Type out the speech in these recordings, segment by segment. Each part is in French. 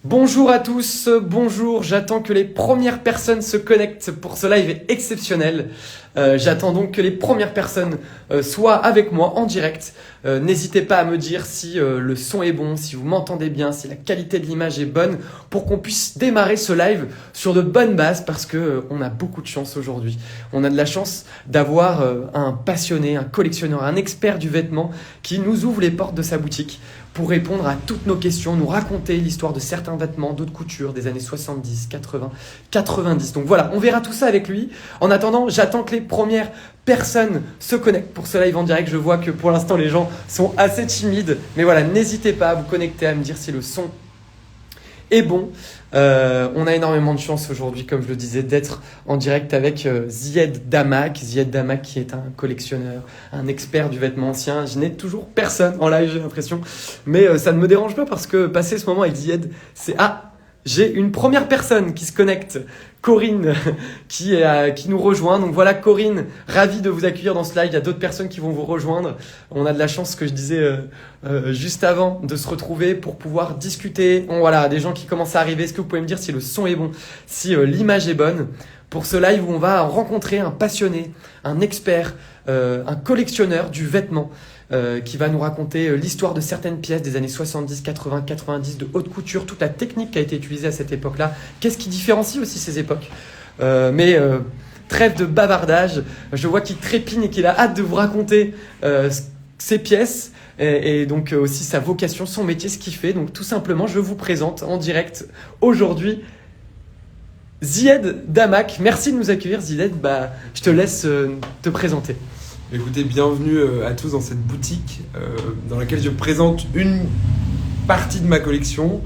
Bonjour à tous, bonjour, j'attends que les premières personnes se connectent pour ce live exceptionnel. J'attends donc que les premières personnes soient avec moi en direct. N'hésitez pas à me dire si le son est bon, si vous m'entendez bien, si la qualité de l'image est bonne pour qu'on puisse démarrer ce live sur de bonnes bases parce que on a beaucoup de chance aujourd'hui. On a de la chance d'avoir un passionné, un collectionneur, un expert du vêtement qui nous ouvre les portes de sa boutique pour répondre à toutes nos questions, nous raconter l'histoire de certains vêtements, d'autres coutures des années 70, 80, 90. Donc voilà, on verra tout ça avec lui. En attendant, j'attends que les premières personnes se connectent pour ce live en direct. Je vois que pour l'instant, les gens sont assez timides. Mais voilà, n'hésitez pas à vous connecter, à me dire si le son est bon. On a énormément de chance aujourd'hui, comme je le disais, d'être en direct avec Zied Damak. Zied Damak qui est un collectionneur, un expert du vêtement ancien. Je n'ai toujours personne en live, j'ai l'impression. Mais ça ne me dérange pas parce que passer ce moment avec Zied, c'est... Ah, j'ai une première personne qui se connecte, Corinne, qui nous rejoint. Donc voilà, Corinne, ravie de vous accueillir dans ce live. Il y a d'autres personnes qui vont vous rejoindre. On a de la chance, que je disais juste avant, de se retrouver pour pouvoir discuter. Bon, voilà, des gens qui commencent à arriver. Est-ce que vous pouvez me dire si le son est bon, si l'image est bonne pour ce live où on va rencontrer un passionné, un expert, un collectionneur du vêtement qui va nous raconter l'histoire de certaines pièces des années 70, 80, 90 de haute couture, toute la technique qui a été utilisée à cette époque-là. Qu'est-ce qui différencie aussi ces époques trêve de bavardage. Je vois qu'il trépigne et qu'il a hâte de vous raconter ces pièces et donc aussi sa vocation, son métier, ce qu'il fait. Donc tout simplement, je vous présente en direct aujourd'hui Zied Damak. Merci de nous accueillir, Zied. Je te laisse te présenter. Écoutez, bienvenue à tous dans cette boutique dans laquelle je présente une partie de ma collection,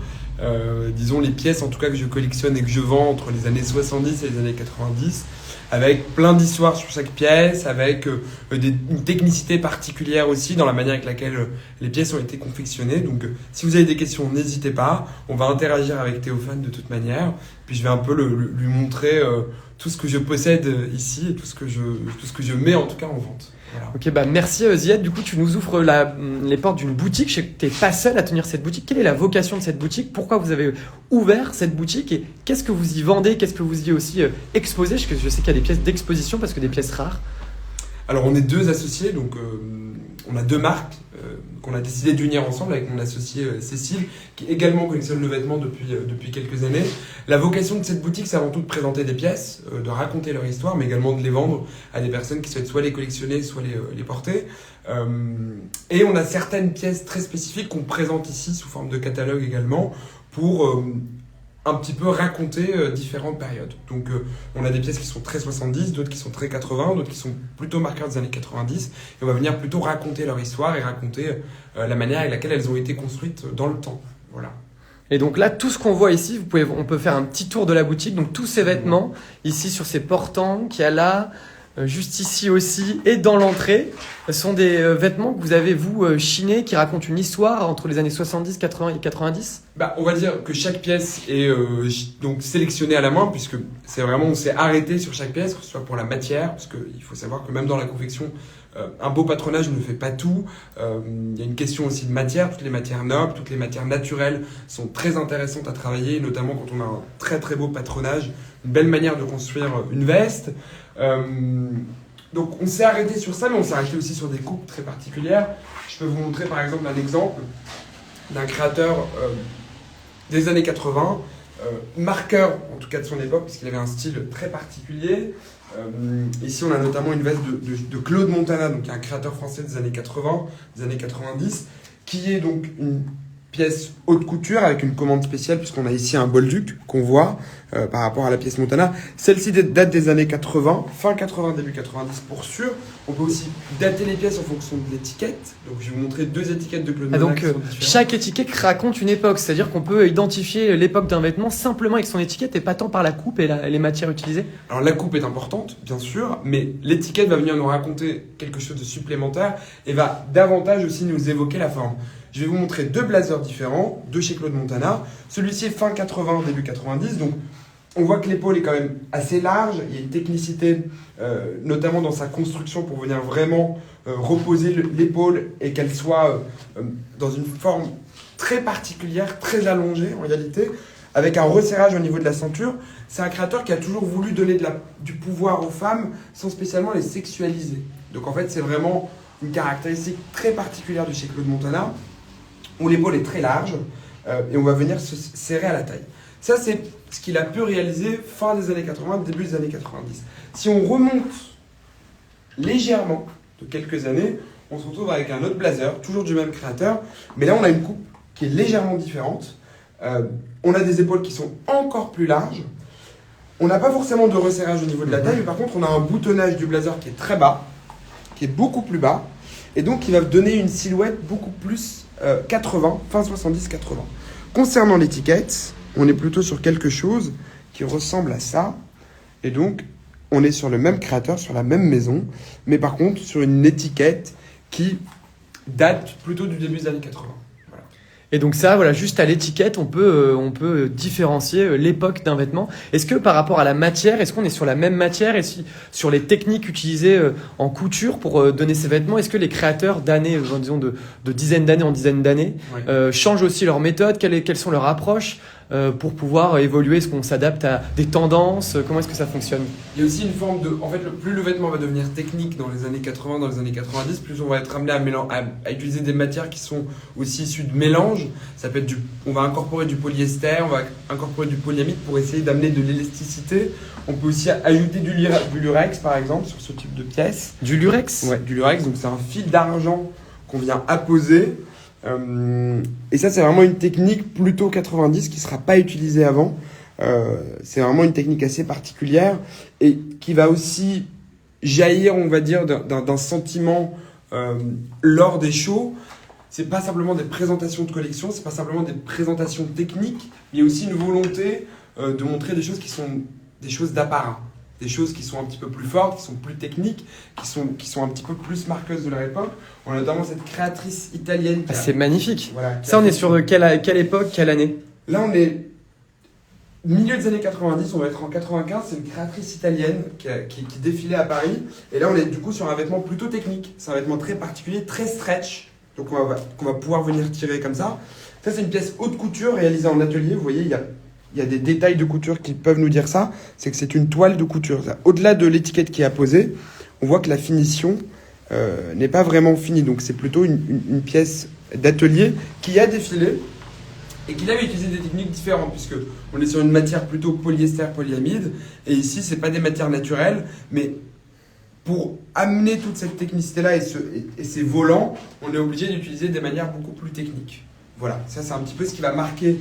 disons les pièces en tout cas que je collectionne et que je vends entre les années 70 et les années 90, avec plein d'histoires sur chaque pièce, avec une technicité particulière aussi dans la manière avec laquelle les pièces ont été confectionnées. Donc si vous avez des questions, n'hésitez pas, on va interagir avec Théophane de toute manière, puis je vais un peu lui montrer tout ce que je possède ici et tout ce que je mets en tout cas en vente. Voilà. Ok, merci Zied. Du coup, tu nous ouvres les portes d'une boutique. Je sais que tu n'es pas seul à tenir cette boutique. Quelle est la vocation de cette boutique? Pourquoi vous avez ouvert cette boutique? Et qu'est-ce que vous y vendez? Qu'est-ce que vous y aussi exposez? Je sais qu'il y a des pièces d'exposition parce que des pièces rares. Alors, on est deux associés, donc on a deux marques qu'on a décidé d'unir ensemble avec mon associé Cécile, qui également collectionne le vêtement depuis quelques années. La vocation de cette boutique, c'est avant tout de présenter des pièces, de raconter leur histoire, mais également de les vendre à des personnes qui souhaitent soit les collectionner, soit les porter. Et on a certaines pièces très spécifiques qu'on présente ici sous forme de catalogue également pour un petit peu raconter différentes périodes. Donc on a des pièces qui sont très 70, d'autres qui sont très 80, d'autres qui sont plutôt marqueurs des années 90, et on va venir plutôt raconter leur histoire et raconter la manière avec laquelle elles ont été construites dans le temps. Voilà. Et donc là, tout ce qu'on voit ici, on peut faire un petit tour de la boutique. Donc tous ces vêtements, ici sur ces portants qu'il y a là, juste ici aussi, et dans l'entrée, sont des vêtements que vous avez, vous, chinés, qui racontent une histoire entre les années 70, 80 et 90 ? On va dire que chaque pièce est donc sélectionnée à la main, puisque c'est vraiment, on s'est arrêté sur chaque pièce, que ce soit pour la matière, parce qu'il faut savoir que même dans la confection, un beau patronage ne fait pas tout. Il y a une question aussi de matière. Toutes les matières nobles, toutes les matières naturelles sont très intéressantes à travailler, notamment quand on a un très très beau patronage, une belle manière de construire une veste. Donc on s'est arrêté sur ça, mais on s'est arrêté aussi sur des coupes très particulières. Je peux vous montrer par exemple un exemple d'un créateur des années 80, marqueur en tout cas de son époque, puisqu'il avait un style très particulier. Ici on a notamment une veste de Claude Montana, donc un créateur français des années 80, des années 90, qui est donc une pièce haute couture avec une commande spéciale, puisqu'on a ici un bolduc qu'on voit par rapport à la pièce Montana. Celle-ci date des années 80, fin 80, début 90 pour sûr. On peut aussi dater les pièces en fonction de l'étiquette. Donc je vais vous montrer deux étiquettes de Claude Montana. Donc chaque étiquette raconte une époque, c'est-à-dire qu'on peut identifier l'époque d'un vêtement simplement avec son étiquette et pas tant par la coupe et les matières utilisées. Alors la coupe est importante, bien sûr, mais l'étiquette va venir nous raconter quelque chose de supplémentaire et va davantage aussi nous évoquer la forme. Je vais vous montrer deux blazers différents de chez Claude Montana. Celui-ci est fin 80, début 90, donc on voit que l'épaule est quand même assez large. Il y a une technicité, notamment dans sa construction, pour venir vraiment reposer l'épaule et qu'elle soit dans une forme très particulière, très allongée en réalité, avec un resserrage au niveau de la ceinture. C'est un créateur qui a toujours voulu donner du pouvoir aux femmes sans spécialement les sexualiser. Donc en fait, c'est vraiment une caractéristique très particulière de chez Claude Montana, où l'épaule est très large et on va venir se serrer à la taille. Ça, c'est ce qu'il a pu réaliser fin des années 80, début des années 90. Si on remonte légèrement de quelques années, on se retrouve avec un autre blazer, toujours du même créateur, mais là on a une coupe qui est légèrement différente. On a des épaules qui sont encore plus larges. On n'a pas forcément de resserrage au niveau de la taille, mais par contre on a un boutonnage du blazer qui est très bas, qui est beaucoup plus bas, et donc qui va donner une silhouette beaucoup plus 80, fin 70-80. Concernant l'étiquette, on est plutôt sur quelque chose qui ressemble à ça, et donc on est sur le même créateur, sur la même maison, mais par contre sur une étiquette qui date plutôt du début des années 80. Voilà. Et donc ça, voilà, juste à l'étiquette, on peut différencier l'époque d'un vêtement. Est-ce que par rapport à la matière, est-ce qu'on est sur la même matière et sur les techniques utilisées en couture pour donner ces vêtements, est-ce que les créateurs d'années, disons de dizaines d'années en dizaines d'années, changent aussi leur méthode, quelles sont leurs approches pour pouvoir évoluer? Est-ce qu'on s'adapte à des tendances? Comment est-ce que ça fonctionne? Il y a aussi une forme de... En fait, plus le vêtement va devenir technique dans les années 80, dans les années 90, plus on va être amené à utiliser des matières qui sont aussi issues de mélange. Ça peut être on va incorporer du polyester, on va incorporer du polyamide pour essayer d'amener de l'élasticité. On peut aussi ajouter du lurex, par exemple, sur ce type de pièce. Du lurex? Ouais, du lurex. Donc c'est un fil d'argent qu'on vient apposer. Et ça, c'est vraiment une technique plutôt 90 qui ne sera pas utilisée avant. C'est vraiment une technique assez particulière et qui va aussi jaillir, on va dire, d'un sentiment lors des shows. C'est pas simplement des présentations de collection, c'est pas simplement des présentations techniques, mais il y a aussi une volonté de montrer des choses qui sont des choses d'apparat. Des choses qui sont un petit peu plus fortes, qui sont plus techniques, qui sont un petit peu plus marqueuses de leur époque. On a notamment cette créatrice italienne. C'est magnifique. Voilà, ça, on est sur quelle époque, quelle année? Là, on est milieu des années 90, on va être en 95. C'est une créatrice italienne qui défilait à Paris. Et là, on est du coup sur un vêtement plutôt technique. C'est un vêtement très particulier, très stretch. Donc, qu'on va pouvoir venir tirer comme ça. Ça, c'est une pièce haute couture réalisée en atelier. Vous voyez, il y a des détails de couture qui peuvent nous dire ça, c'est que c'est une toile de couture. Au-delà de l'étiquette qui est apposée, on voit que la finition n'est pas vraiment finie. Donc c'est plutôt une pièce d'atelier qui a défilé et qui avait utilisé des techniques différentes, puisque on est sur une matière plutôt polyester, polyamide, et ici c'est pas des matières naturelles, mais pour amener toute cette technicité-là et ces volants, on est obligé d'utiliser des manières beaucoup plus techniques. Voilà, ça c'est un petit peu ce qui va marquer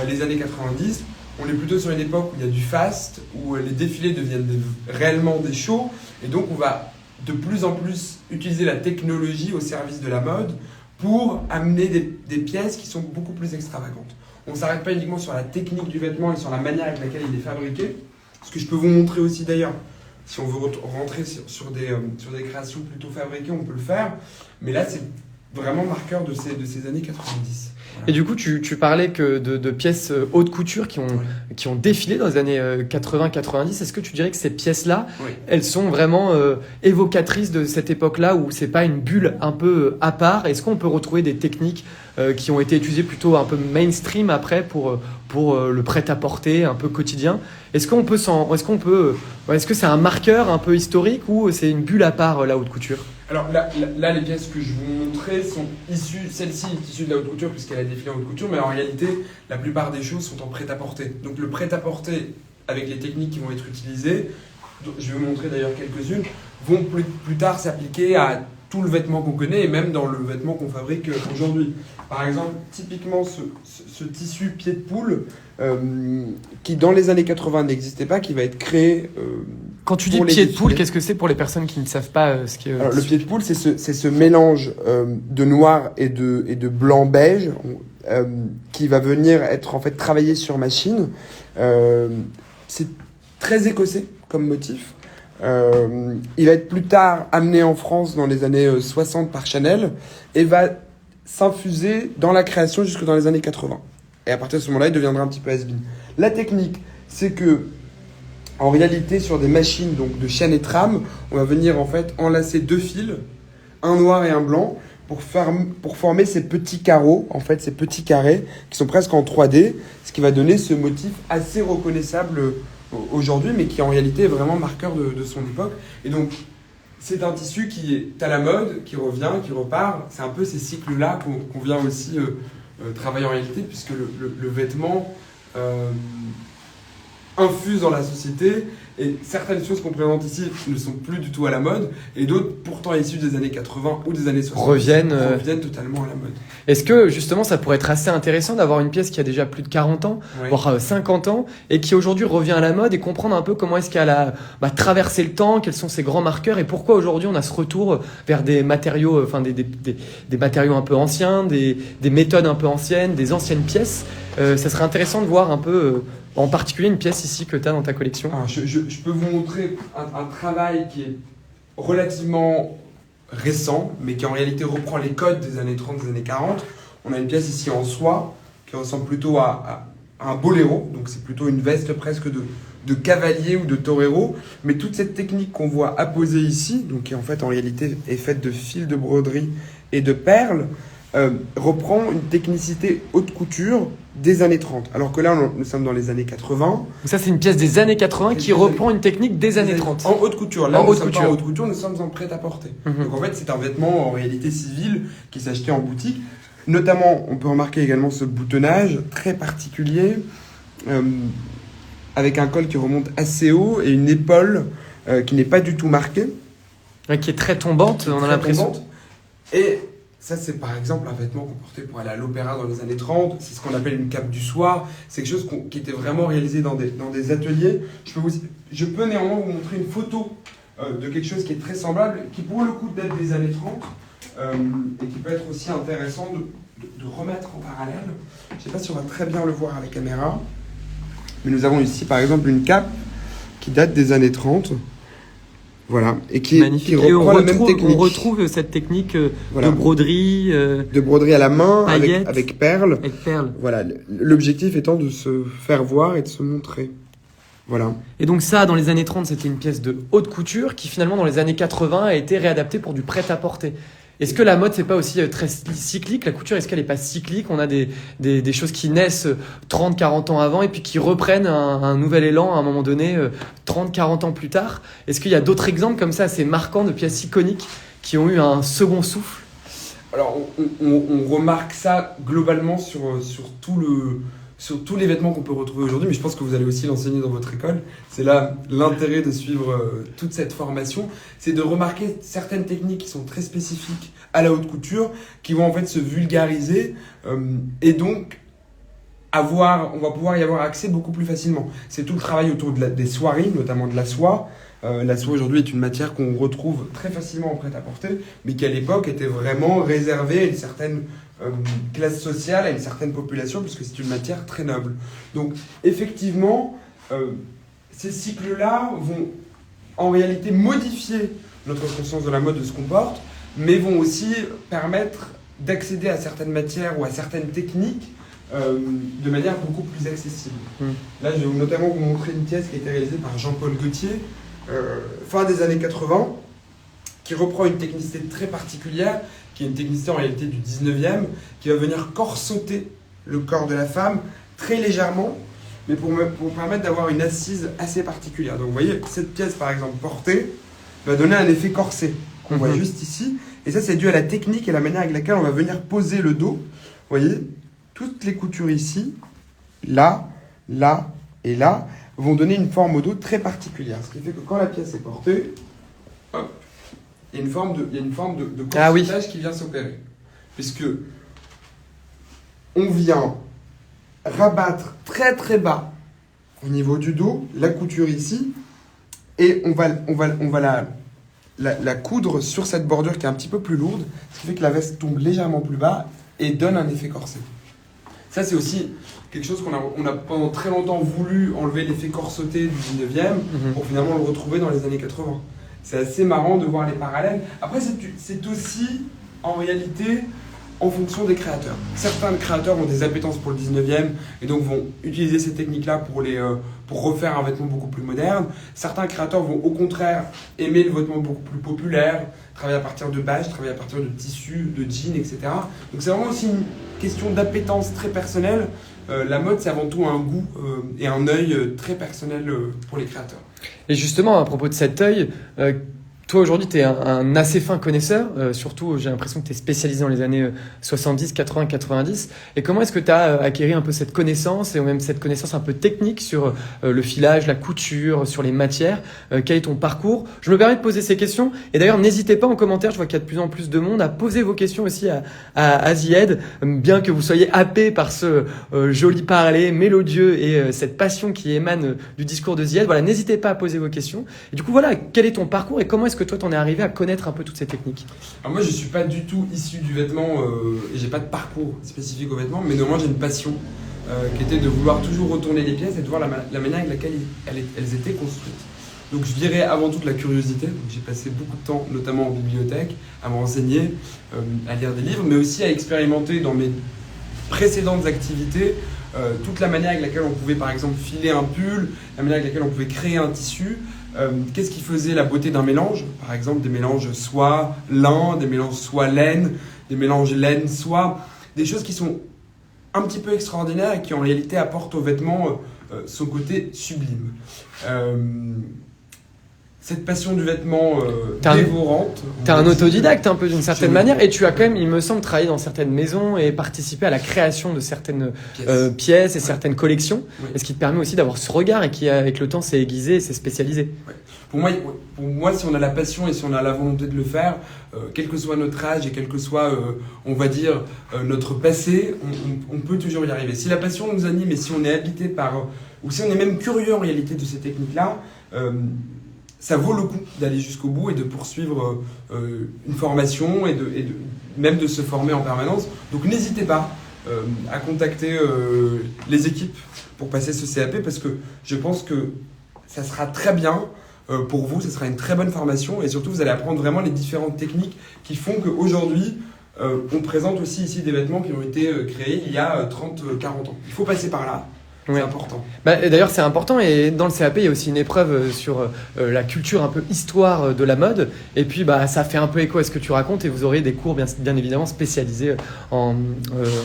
les années 90. On est plutôt sur une époque où il y a du fast, où les défilés deviennent réellement des shows, et donc on va de plus en plus utiliser la technologie au service de la mode pour amener des pièces qui sont beaucoup plus extravagantes. On ne s'arrête pas uniquement sur la technique du vêtement et sur la manière avec laquelle il est fabriqué, ce que je peux vous montrer aussi d'ailleurs. Si on veut rentrer sur des créations plutôt fabriquées, on peut le faire, mais là c'est vraiment marqueur de ces années 90. Et du coup, tu parlais que de pièces haute couture qui ont défilé dans les années 80-90. Est-ce que tu dirais que ces pièces-là, elles sont vraiment évocatrices de cette époque-là où c'est pas une bulle un peu à part? Est-ce qu'on peut retrouver des techniques qui ont été utilisées plutôt un peu mainstream après pour le prêt-à-porter un peu quotidien? Est-ce que c'est un marqueur un peu historique ou c'est une bulle à part la haute couture? Alors là, les pièces que je vous montrais sont issues, celle-ci est issue de la haute couture puisqu'elle a défilé en haute couture, mais en réalité, la plupart des choses sont en prêt-à-porter. Donc le prêt-à-porter, avec les techniques qui vont être utilisées, je vais vous montrer d'ailleurs quelques-unes, vont plus tard s'appliquer à tout le vêtement qu'on connaît et même dans le vêtement qu'on fabrique aujourd'hui. Par exemple, typiquement ce tissu pied de poule qui dans les années 80 n'existait pas, qui va être créé... Quand tu dis pied de poule, qu'est-ce que c'est pour les personnes qui ne savent pas ce qu'est... Alors, le pied de poule, c'est ce mélange de noir et de blanc beige qui va venir être en fait travaillé sur machine. C'est très écossais comme motif. Il va être plus tard amené en France dans les années 60 par Chanel et va s'infuser dans la création jusque dans les années 80. Et à partir de ce moment-là, il deviendra un petit peu has-been. La technique, c'est que en réalité, sur des machines donc de chaîne et trame, on va venir en fait enlacer deux fils, un noir et un blanc, pour former ces petits carreaux, en fait, ces petits carrés qui sont presque en 3D, ce qui va donner ce motif assez reconnaissable aujourd'hui, mais qui en réalité est vraiment marqueur de son époque. Et donc, c'est un tissu qui est à la mode, qui revient, qui repart. C'est un peu ces cycles-là qu'on vient aussi travailler en réalité, puisque le vêtement infuse dans la société, et certaines choses qu'on présente ici ne sont plus du tout à la mode, et d'autres, pourtant issues des années 80 ou des années 60, reviennent totalement à la mode. Est-ce que justement ça pourrait être assez intéressant d'avoir une pièce qui a déjà plus de 40 ans, oui, voire 50 ans, et qui aujourd'hui revient à la mode, et comprendre un peu comment est-ce qu'elle a traversé le temps, quels sont ses grands marqueurs, et pourquoi aujourd'hui on a ce retour vers des matériaux, des matériaux un peu anciens, des méthodes un peu anciennes, des anciennes pièces. Ça serait intéressant de voir un peu, en particulier une pièce ici que tu as dans ta collection. Alors, je peux vous montrer un travail qui est relativement récent, mais qui en réalité reprend les codes des années 30, des années 40. On a une pièce ici en soie qui ressemble plutôt à un boléro, donc c'est plutôt une veste presque de cavalier ou de torero, mais toute cette technique qu'on voit apposée ici, donc qui en fait en réalité est faite de fils de broderie et de perles, reprend une technicité haute couture des années 30. Alors que là, nous sommes dans les années 80. Ça, c'est une pièce des années 80 qui reprend une technique des années 30. En haute couture. Là, nous sommes pas en haute couture, nous sommes en prêt-à-porter. Donc en fait, c'est un vêtement en réalité civil qui s'achetait en boutique. Notamment, on peut remarquer également ce boutonnage très particulier, avec un col qui remonte assez haut et une épaule qui n'est pas du tout marquée. Qui est très tombante, on a l'impression. Et ça, c'est par exemple un vêtement qu'on portait pour aller à l'opéra dans les années 30. C'est ce qu'on appelle une cape du soir. C'est quelque chose qui était vraiment réalisé dans des ateliers. Je peux néanmoins vous montrer une photo de quelque chose qui est très semblable, qui pour le coup date des années 30 et qui peut être aussi intéressant de remettre en parallèle. Je ne sais pas si on va très bien le voir à la caméra, mais nous avons ici par exemple une cape qui date des années 30. Voilà, et qui reprend la même technique. On retrouve cette technique de broderie. De broderie à la main, avec perles. Avec perles. Voilà, l'objectif étant de se faire voir et de se montrer. Voilà. Et donc ça, dans les années 30, c'était une pièce de haute couture qui finalement, dans les années 80, a été réadaptée pour du prêt-à-porter. Est-ce que la mode, c'est pas aussi très cyclique? La couture, est-ce qu'elle est pas cyclique? On a des choses qui naissent 30, 40 ans avant et puis qui reprennent un nouvel élan à un moment donné, 30, 40 ans plus tard. Est-ce qu'il y a d'autres exemples comme ça assez marquants de pièces iconiques qui ont eu un second souffle? Alors, on remarque ça globalement sur tous les vêtements qu'on peut retrouver aujourd'hui, mais je pense que vous allez aussi l'enseigner dans votre école. C'est là l'intérêt de suivre toute cette formation, c'est de remarquer certaines techniques qui sont très spécifiques à la haute couture, qui vont en fait se vulgariser et donc on va pouvoir y avoir accès beaucoup plus facilement. C'est tout le travail autour des soieries, notamment de la soie. La soie aujourd'hui est une matière qu'on retrouve très facilement en prêt-à-porter, mais qui à l'époque était vraiment réservée à une certaine classe sociale, à une certaine population, puisque c'est une matière très noble. Donc effectivement, ces cycles-là vont en réalité modifier notre conscience de la mode, de ce qu'on porte, mais vont aussi permettre d'accéder à certaines matières ou à certaines techniques de manière beaucoup plus accessible. Là, je vais notamment vous montrer une pièce qui a été réalisée par Jean-Paul Gaultier, fin des années 80, qui reprend une technicité très particulière, qui est une technicité en réalité du 19e, qui va venir corseter le corps de la femme très légèrement, mais pour permettre d'avoir une assise assez particulière. Donc vous voyez, cette pièce par exemple portée va donner un effet corset, qu'on voit juste ici, et ça c'est dû à la technique et la manière avec laquelle on va venir poser le dos. Vous voyez, toutes les coutures ici, là, là et là, vont donner une forme au dos très particulière. Ce qui fait que quand la pièce est portée, hop, il y a une forme de corsetage qui vient s'opérer. Puisque on vient rabattre très très bas au niveau du dos, la couture ici, et on va la coudre sur cette bordure qui est un petit peu plus lourde, ce qui fait que la veste tombe légèrement plus bas et donne un effet corset. Ça, c'est aussi quelque chose qu'on a pendant très longtemps voulu enlever l'effet corseté du 19e pour finalement le retrouver dans les années 80. C'est assez marrant de voir les parallèles. Après, c'est aussi, en réalité, en fonction des créateurs. Certains créateurs ont des appétences pour le 19e et donc vont utiliser ces techniques-là pour refaire un vêtement beaucoup plus moderne. Certains créateurs vont au contraire aimer le vêtement beaucoup plus populaire, travaille à partir de bâches, travaille à partir de tissus, de jeans, etc. Donc c'est vraiment aussi une question d'appétence très personnelle. La mode, c'est avant tout un goût et un œil très personnel pour les créateurs. Et justement, à propos de cet œil, toi aujourd'hui, tu es un assez fin connaisseur, surtout j'ai l'impression que tu es spécialisé dans les années 70, 80, 90. Et comment est-ce que tu as acquéri un peu cette connaissance et même cette connaissance un peu technique sur le filage, la couture, sur les matières? Quel est ton parcours? Je me permets de poser ces questions. Et d'ailleurs, n'hésitez pas en commentaire, je vois qu'il y a de plus en plus de monde, à poser vos questions aussi à Zied, bien que vous soyez happé par ce joli parler mélodieux et cette passion qui émane du discours de Zied. Voilà, n'hésitez pas à poser vos questions. Et du coup, voilà, quel est ton parcours et comment est-ce que toi, t'en es arrivé à connaître un peu toutes ces techniques? Alors moi, je suis pas du tout issu du vêtement et j'ai pas de parcours spécifique au vêtement, mais néanmoins, j'ai une passion qui était de vouloir toujours retourner les pièces et de voir la manière avec laquelle elles étaient construites. Donc je dirais avant tout de la curiosité. Donc, j'ai passé beaucoup de temps, notamment en bibliothèque, à me renseigner, à lire des livres, mais aussi à expérimenter dans mes précédentes activités toute la manière avec laquelle on pouvait par exemple filer un pull, la manière avec laquelle on pouvait créer un tissu. Qu'est-ce qui faisait la beauté d'un mélange? Par exemple, des mélanges soie lin, des mélanges soie laine, des mélanges laine soie, des choses qui sont un petit peu extraordinaires et qui en réalité apportent au vêtement son côté sublime. Cette passion du vêtement dévorante. T'es un autodidacte un peu d'une certaine manière et tu as quand même, il me semble, travaillé dans certaines maisons et participé à la création de certaines pièces et certaines collections. Oui. Et ce qui te permet aussi d'avoir ce regard et qui, avec le temps, s'est aiguisé et s'est spécialisé. Ouais. Pour moi, si on a la passion et si on a la volonté de le faire, quel que soit notre âge et quel que soit, on va dire, notre passé, on peut toujours y arriver. Si la passion nous anime et si on est habité par, ou si on est même curieux en réalité de ces techniques-là, ça vaut le coup d'aller jusqu'au bout et de poursuivre une formation et même de se former en permanence. Donc n'hésitez pas à contacter les équipes pour passer ce CAP parce que je pense que ça sera très bien pour vous, ça sera une très bonne formation et surtout vous allez apprendre vraiment les différentes techniques qui font qu'aujourd'hui on présente aussi ici des vêtements qui ont été créés il y a 30-40 ans. Il faut passer par là. C'est important. D'ailleurs, c'est important et dans le CAP, il y a aussi une épreuve sur la culture, un peu histoire de la mode. Et puis, ça fait un peu écho à ce que tu racontes et vous aurez des cours bien évidemment spécialisés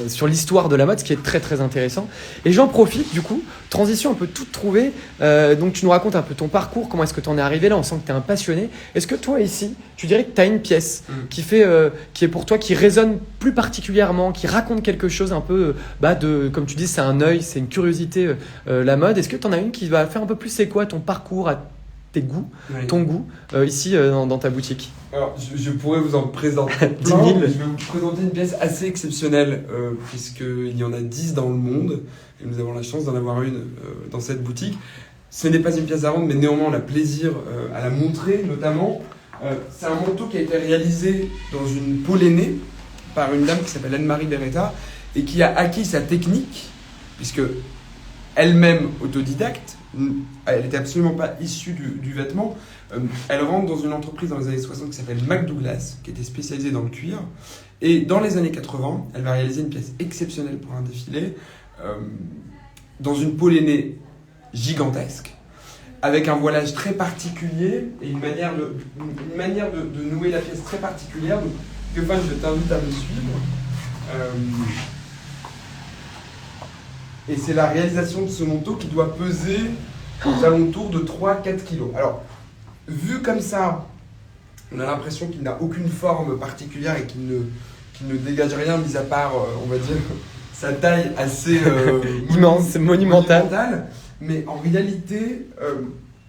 sur l'histoire de la mode, ce qui est très très intéressant. Et j'en profite du coup, transition un peu toute trouvée. Donc, tu nous racontes un peu ton parcours, comment est-ce que tu en es arrivé là, on sent que tu es un passionné. Est-ce que toi ici, tu dirais que tu as une pièce qui est pour toi, qui résonne plus particulièrement, qui raconte quelque chose un peu, comme tu dis, c'est un œil, c'est une curiosité, la mode. Est-ce que tu en as une qui va faire un peu plus, c'est quoi ton parcours, à tes goûts, ton goût, ici dans ta boutique? Alors, je pourrais vous en présenter plein. 10 000. Je vais vous présenter une pièce assez exceptionnelle, puisqu'il y en a 10 dans le monde, et nous avons la chance d'en avoir une dans cette boutique. Ce n'est pas une pièce à vendre, mais néanmoins on a plaisir à la montrer, notamment. C'est un manteau qui a été réalisé dans une peau lainée par une dame qui s'appelle Anne-Marie Beretta, et qui a acquis sa technique, puisque elle-même autodidacte, elle n'était absolument pas issue du vêtement. Elle rentre dans une entreprise dans les années 60 qui s'appelle McDouglas, qui était spécialisée dans le cuir. Et dans les années 80, elle va réaliser une pièce exceptionnelle pour un défilé, dans une peau lainée gigantesque, avec un voilage très particulier et une manière de nouer la pièce très particulière. Donc, Kefan, je t'invite à me suivre. Et c'est la réalisation de ce manteau qui doit peser aux alentours de 3-4 kilos. Alors, vu comme ça, on a l'impression qu'il n'a aucune forme particulière et qu'il ne dégage rien, mis à part, on va dire, sa taille assez immense, monumentale. Mais en réalité,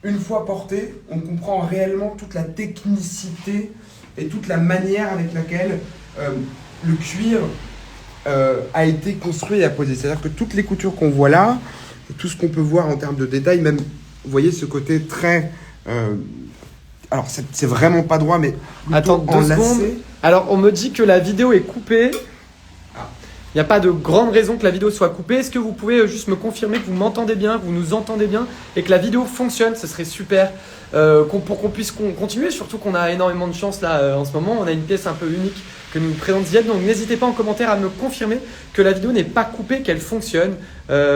une fois porté, on comprend réellement toute la technicité et toute la manière avec laquelle le cuir a été construit et apposé. C'est-à-dire que toutes les coutures qu'on voit là, tout ce qu'on peut voir en termes de détails, même, vous voyez ce côté très... alors, c'est vraiment pas droit, mais attends 2 secondes. Alors, on me dit que la vidéo est coupée. Il n'y a pas de grande raison que la vidéo soit coupée. Est-ce que vous pouvez juste me confirmer que vous m'entendez bien, que vous nous entendez bien et que la vidéo fonctionne? Ce serait super pour qu'on puisse continuer. Surtout qu'on a énormément de chance là en ce moment. On a une pièce un peu unique que nous présente Zied. Donc n'hésitez pas en commentaire à me confirmer que la vidéo n'est pas coupée, qu'elle fonctionne.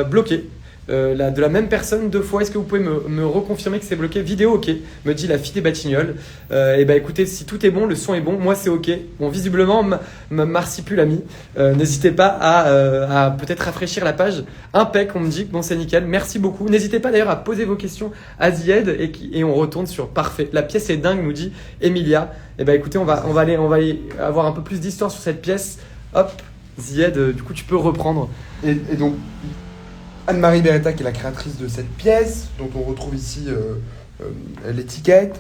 Bloquée. de la même personne 2 fois. Est-ce que vous pouvez me reconfirmer que c'est bloqué? Vidéo, ok, me dit la fille des Batignolles. Et bah écoutez, si tout est bon, le son est bon, moi c'est ok. Bon, visiblement, Marcy pue l'a mis. N'hésitez pas à peut-être rafraîchir la page. Impec, on me dit que bon, c'est nickel. Merci beaucoup. N'hésitez pas d'ailleurs à poser vos questions à Zied et on retourne sur parfait. La pièce est dingue, nous dit Emilia. Et bah écoutez, on va aller avoir un peu plus d'histoire sur cette pièce. Hop, Zied, du coup tu peux reprendre. Et donc, Anne-Marie Beretta, qui est la créatrice de cette pièce, dont on retrouve ici l'étiquette,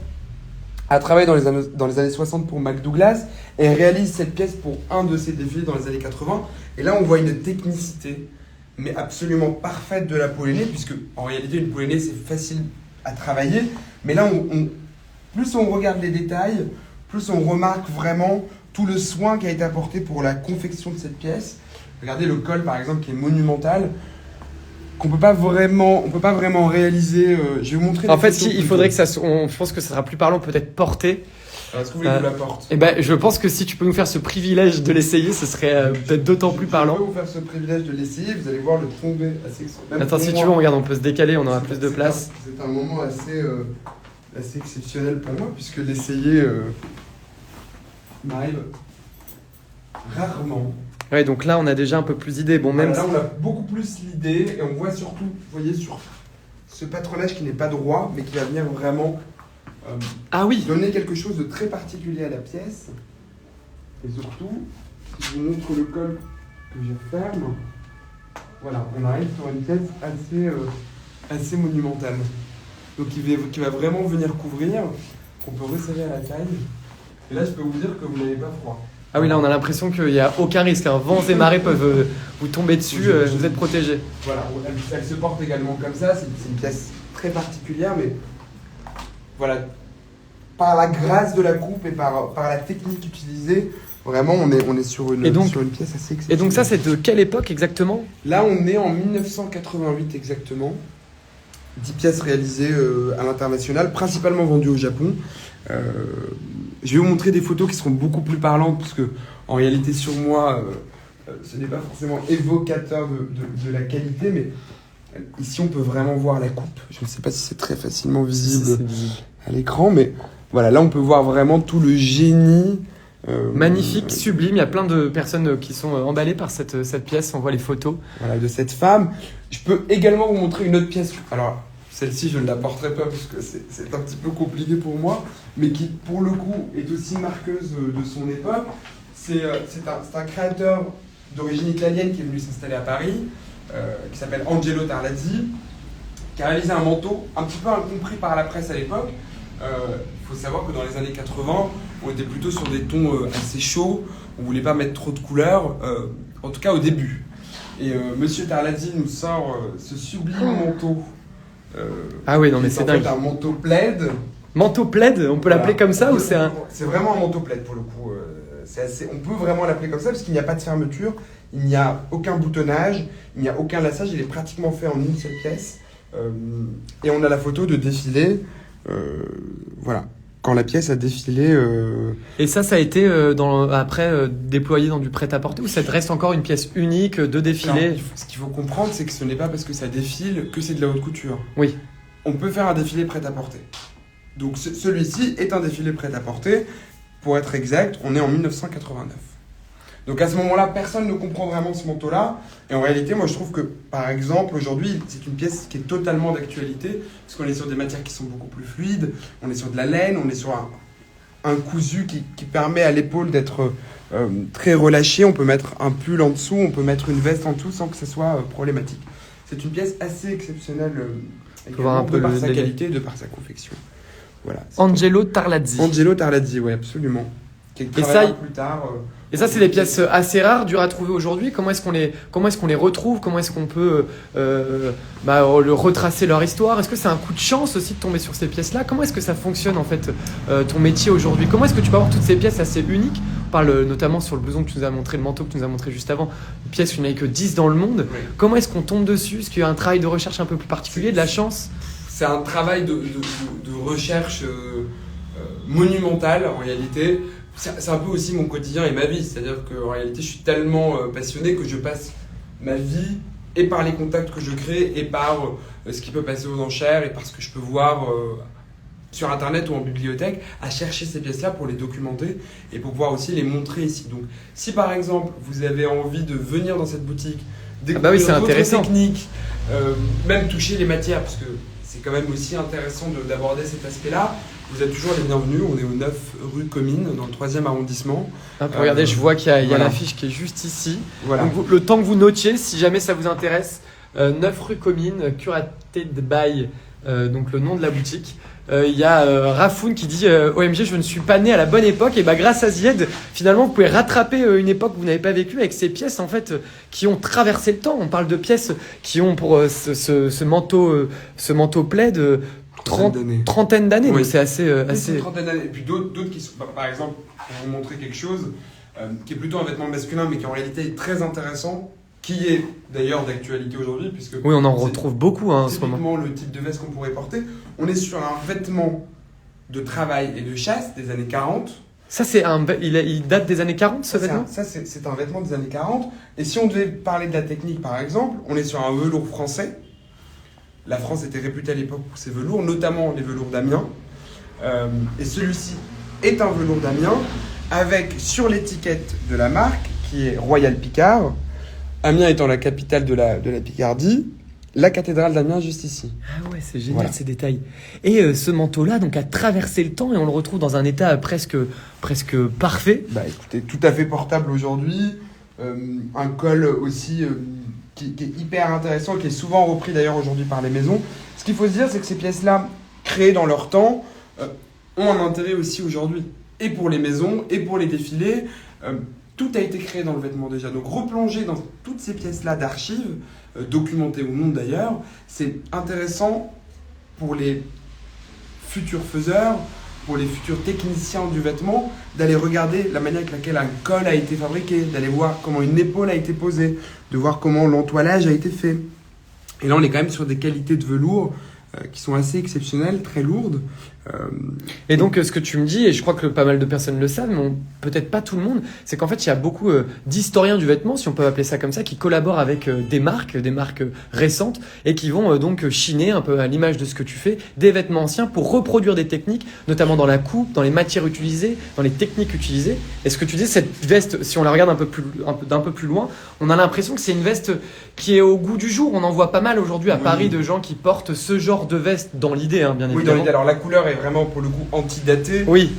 a travaillé dans les années 60 pour McDouglas et réalise cette pièce pour un de ses défilés dans les années 80. Et là, on voit une technicité, mais absolument parfaite de la Polonais, puisque en réalité, une Polonais, c'est facile à travailler. Mais là, plus on regarde les détails, plus on remarque vraiment tout le soin qui a été apporté pour la confection de cette pièce. Regardez le col, par exemple, qui est monumental, qu'on peut pas vraiment réaliser. Je vais vous montrer. En fait, si, il faudrait que je pense que ça sera plus parlant, peut-être porter. Alors, est-ce que vous voulez que je la porte? Eh ben, je pense que si tu peux nous faire ce privilège de l'essayer, ce serait peut-être d'autant plus parlant. Je peux vous faire ce privilège de l'essayer. Vous allez voir le tombé assez. Attends, si tu veux, regarde, on peut se décaler, on aura plus de place. C'est un moment assez exceptionnel pour moi, puisque l'essayer m'arrive rarement. Ouais, donc là, on a déjà un peu plus d'idées. Bon, même là, on a beaucoup plus l'idée et on voit surtout, vous voyez, sur ce patronage qui n'est pas droit, mais qui va venir vraiment donner quelque chose de très particulier à la pièce. Et surtout, si je vous montre le col que je ferme, voilà, on arrive sur une pièce assez monumentale. Donc, qui va vraiment venir couvrir, qu'on peut resserrer à la taille. Et là, je peux vous dire que vous n'avez pas froid. Ah oui, là on a l'impression qu'il n'y a aucun risque. Vents et marées peuvent vous tomber dessus, vous êtes protégé. Voilà, elle se porte également comme ça. C'est une pièce très particulière, mais voilà, par la grâce de la coupe et par la technique utilisée, vraiment on est sur une pièce assez exceptionnelle. Et donc ça, c'est de quelle époque exactement? Là, on est en 1988 exactement. 10 pièces réalisées à l'international, principalement vendues au Japon. Je vais vous montrer des photos qui seront beaucoup plus parlantes, parce que en réalité sur moi, ce n'est pas forcément évocateur de la qualité, mais ici on peut vraiment voir la coupe. Je ne sais pas si c'est très facilement visible à l'écran, mais voilà, là on peut voir vraiment tout le génie. Magnifique, sublime. Il y a plein de personnes qui sont emballées par cette pièce. On voit les photos. Voilà, de cette femme. Je peux également vous montrer une autre pièce. Alors, celle-ci, je ne la porterai pas parce que c'est un petit peu compliqué pour moi, mais qui, pour le coup, est aussi marqueuse de son époque. C'est un créateur d'origine italienne qui est venu s'installer à Paris, qui s'appelle Angelo Tarlazzi, qui a réalisé un manteau un petit peu incompris par la presse à l'époque. Il faut savoir que dans les années 80, on était plutôt sur des tons assez chauds, on ne voulait pas mettre trop de couleurs, en tout cas au début. Et Monsieur Tarlazzi nous sort ce sublime manteau. Ah oui, non mais c'est dingue. C'est un manteau plaid. Manteau plaid, on peut l'appeler comme ça ou c'est un... C'est vraiment un manteau plaid pour le coup. On peut vraiment l'appeler comme ça parce qu'il n'y a pas de fermeture, il n'y a aucun boutonnage, il n'y a aucun lassage, il est pratiquement fait en une seule pièce. Et on a la photo de défilé, voilà, quand la pièce a défilé. Et ça a été après déployé dans du prêt-à-porter ou ça reste encore une pièce unique de défilé? Alors, ce qu'il faut comprendre, c'est que ce n'est pas parce que ça défile que c'est de la haute couture. Oui. On peut faire un défilé prêt-à-porter. Donc celui-ci est un défilé prêt-à-porter. Pour être exact, on est en 1989. Donc à ce moment-là, personne ne comprend vraiment ce manteau-là. Et en réalité, moi je trouve que, par exemple, aujourd'hui, c'est une pièce qui est totalement d'actualité, parce qu'on est sur des matières qui sont beaucoup plus fluides, on est sur de la laine, on est sur un cousu qui permet à l'épaule d'être très relâché. On peut mettre un pull en dessous, on peut mettre une veste en dessous sans que ce soit problématique. C'est une pièce assez exceptionnelle, de par sa qualité et de par sa confection. Voilà, Angelo Tarlazzi. Angelo Tarlazzi, oui, absolument. Et ça, plus tard. Et ça, c'est des pièces assez rares, dures à trouver aujourd'hui. Comment est-ce qu'on les retrouve? Comment est-ce qu'on peut retracer leur histoire? Est-ce que c'est un coup de chance aussi de tomber sur ces pièces-là? Comment est-ce que ça fonctionne en fait, ton métier aujourd'hui? Comment est-ce que tu peux avoir toutes ces pièces assez uniques? On parle notamment sur le blouson que tu nous as montré, le manteau que tu nous as montré juste avant, une pièce qu'il n'y en a que 10 dans le monde. Oui. Comment est-ce qu'on tombe dessus? Est-ce qu'il y a un travail de recherche un peu plus particulier, de la chance? C'est un travail de recherche monumental en réalité. C'est un peu aussi mon quotidien et ma vie. C'est-à-dire qu'en réalité, je suis tellement passionné que je passe ma vie et par les contacts que je crée, et par ce qui peut passer aux enchères, et par ce que je peux voir sur internet ou en bibliothèque, à chercher ces pièces-là pour les documenter et pour pouvoir aussi les montrer ici. Donc si par exemple vous avez envie de venir dans cette boutique, découvrir d'autres techniques, même toucher les matières, parce que c'est quand même aussi intéressant d'aborder cet aspect-là, vous êtes toujours les bienvenus. On est au 9 rue Comines, dans le 3e arrondissement. Regardez, je vois qu'il y a l'affiche qui est juste ici. Voilà. Donc, le temps que vous notiez, si jamais ça vous intéresse, 9 rue Comines, Curated by, donc le nom de la boutique. Il y a Rafoun qui dit OMG, je ne suis pas né à la bonne époque. Et bah, grâce à Zied, finalement, vous pouvez rattraper une époque que vous n'avez pas vécue avec ces pièces en fait, qui ont traversé le temps. On parle de pièces qui ont pour ce manteau plaid trentaine d'années. Oui. Donc c'est assez. Une trentaine d'années. Et puis d'autres qui sont, par exemple, pour vous montrer quelque chose qui est plutôt un vêtement masculin, mais qui en réalité est très intéressant, qui est d'ailleurs d'actualité aujourd'hui, puisque oui, on en retrouve beaucoup en ce moment. Typiquement le type de veste qu'on pourrait porter. On est sur un vêtement de travail et de chasse des années 40. Ça, il date des années 40, ce vêtement ? C'est un vêtement des années 40. Et si on devait parler de la technique, par exemple, on est sur un velours français. La France était réputée à l'époque pour ses velours, notamment les velours d'Amiens. Et celui-ci est un velours d'Amiens, avec sur l'étiquette de la marque, qui est Royal Picard, Amiens étant la capitale de la Picardie, la cathédrale d'Amiens juste ici. Ah ouais, c'est génial, ces détails. Et ce manteau-là donc, a traversé le temps et on le retrouve dans un état presque parfait. Bah écoutez, tout à fait portable aujourd'hui. Un col aussi qui est hyper intéressant, qui est souvent repris d'ailleurs aujourd'hui par les maisons. Ce qu'il faut se dire, c'est que ces pièces-là, créées dans leur temps, ont un intérêt aussi aujourd'hui. Et pour les maisons, et pour les défilés. Tout a été créé dans le vêtement déjà. Donc replonger dans toutes ces pièces-là d'archives, documentées ou non d'ailleurs, c'est intéressant pour les futurs faiseurs, pour les futurs techniciens du vêtement, d'aller regarder la manière avec laquelle un col a été fabriqué, d'aller voir comment une épaule a été posée, de voir comment l'entoilage a été fait. Et là, on est quand même sur des qualités de velours qui sont assez exceptionnelles, très lourdes. Et donc, ce que tu me dis, et je crois que pas mal de personnes le savent, mais peut-être pas tout le monde, c'est qu'en fait, il y a beaucoup d'historiens du vêtement, si on peut appeler ça comme ça, qui collaborent avec des marques récentes, et qui vont donc chiner, un peu à l'image de ce que tu fais, des vêtements anciens pour reproduire des techniques, notamment dans la coupe, dans les matières utilisées, dans les techniques utilisées. Et ce que tu dis, cette veste, si on la regarde d'un peu plus loin, on a l'impression que c'est une veste qui est au goût du jour. On en voit pas mal aujourd'hui à Paris de gens qui portent ce genre de veste dans l'idée, hein, bien évidemment. Oui, dans l'idée. Alors la couleur est vraiment pour le coup antidatée. Oui.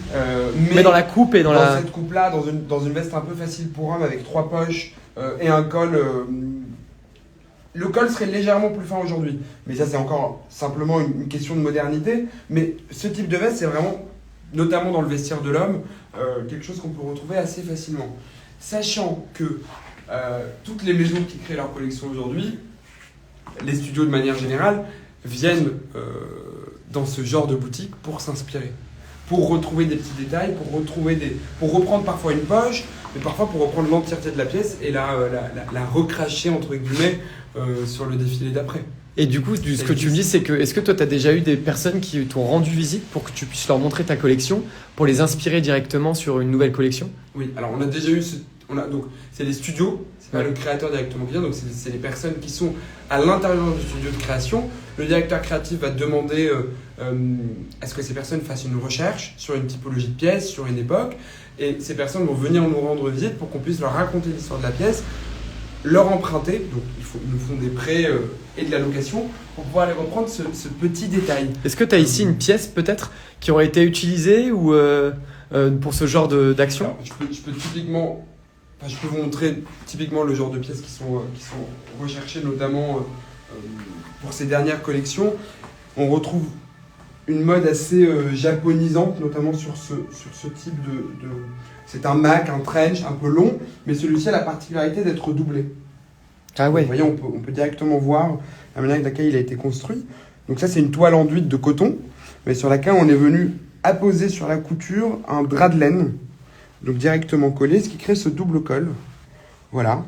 Mais dans la coupe et dans cette coupe-là, dans une veste un peu facile pour homme avec 3 poches et un col. Le col serait légèrement plus fin aujourd'hui, mais ça c'est encore simplement une question de modernité. Mais ce type de veste, c'est vraiment, notamment dans le vestiaire de l'homme, quelque chose qu'on peut retrouver assez facilement. Sachant que toutes les maisons qui créent leur collection aujourd'hui, les studios de manière générale, viennent dans ce genre de boutique pour s'inspirer, pour retrouver des petits détails, pour reprendre parfois une poche, mais parfois pour reprendre l'entièreté de la pièce et la recracher entre guillemets sur le défilé d'après. Et du coup, ce que tu me dis, c'est que est-ce que toi, tu as déjà eu des personnes qui t'ont rendu visite pour que tu puisses leur montrer ta collection, pour les inspirer directement sur une nouvelle collection ? Oui, alors on a déjà eu donc c'est les studios, c'est pas le créateur directement qui vient, donc c'est les personnes qui sont à l'intérieur du studio de création. Le directeur créatif va demander à ce que ces personnes fassent une recherche sur une typologie de pièce, sur une époque, et ces personnes vont venir nous rendre visite pour qu'on puisse leur raconter l'histoire de la pièce, leur emprunter, donc ils nous font des prêts et de la location pour pouvoir aller reprendre ce petit détail. Est-ce que tu as ici une pièce peut-être qui aurait été utilisée ou pour ce genre d'action ? Alors, je peux typiquement... je peux vous montrer typiquement le genre de pièces qui sont recherchées, notamment pour ces dernières collections. On retrouve une mode assez japonisante, notamment sur ce type de... C'est un mac, un trench un peu long, mais celui-ci a la particularité d'être doublé. Ah ouais. Vous voyez, on peut directement voir la manière avec laquelle il a été construit. Donc ça, c'est une toile enduite de coton, mais sur laquelle on est venu apposer sur la couture un drap de laine, donc directement collé, ce qui crée ce double col. Voilà.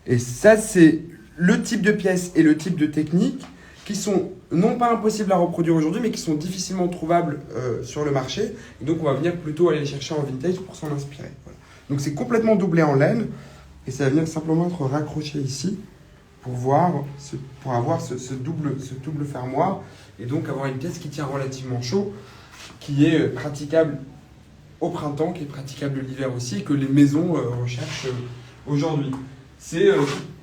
Et ça, c'est le type de pièce et le type de technique qui sont non pas impossibles à reproduire aujourd'hui, mais qui sont difficilement trouvables sur le marché. Et donc, on va venir plutôt aller les chercher en vintage pour s'en inspirer. Voilà. Donc, c'est complètement doublé en laine et ça va venir simplement être raccroché ici pour avoir ce double fermoir et donc avoir une pièce qui tient relativement chaud, qui est praticable au printemps, qui est praticable l'hiver aussi, et que les maisons recherchent aujourd'hui. C'est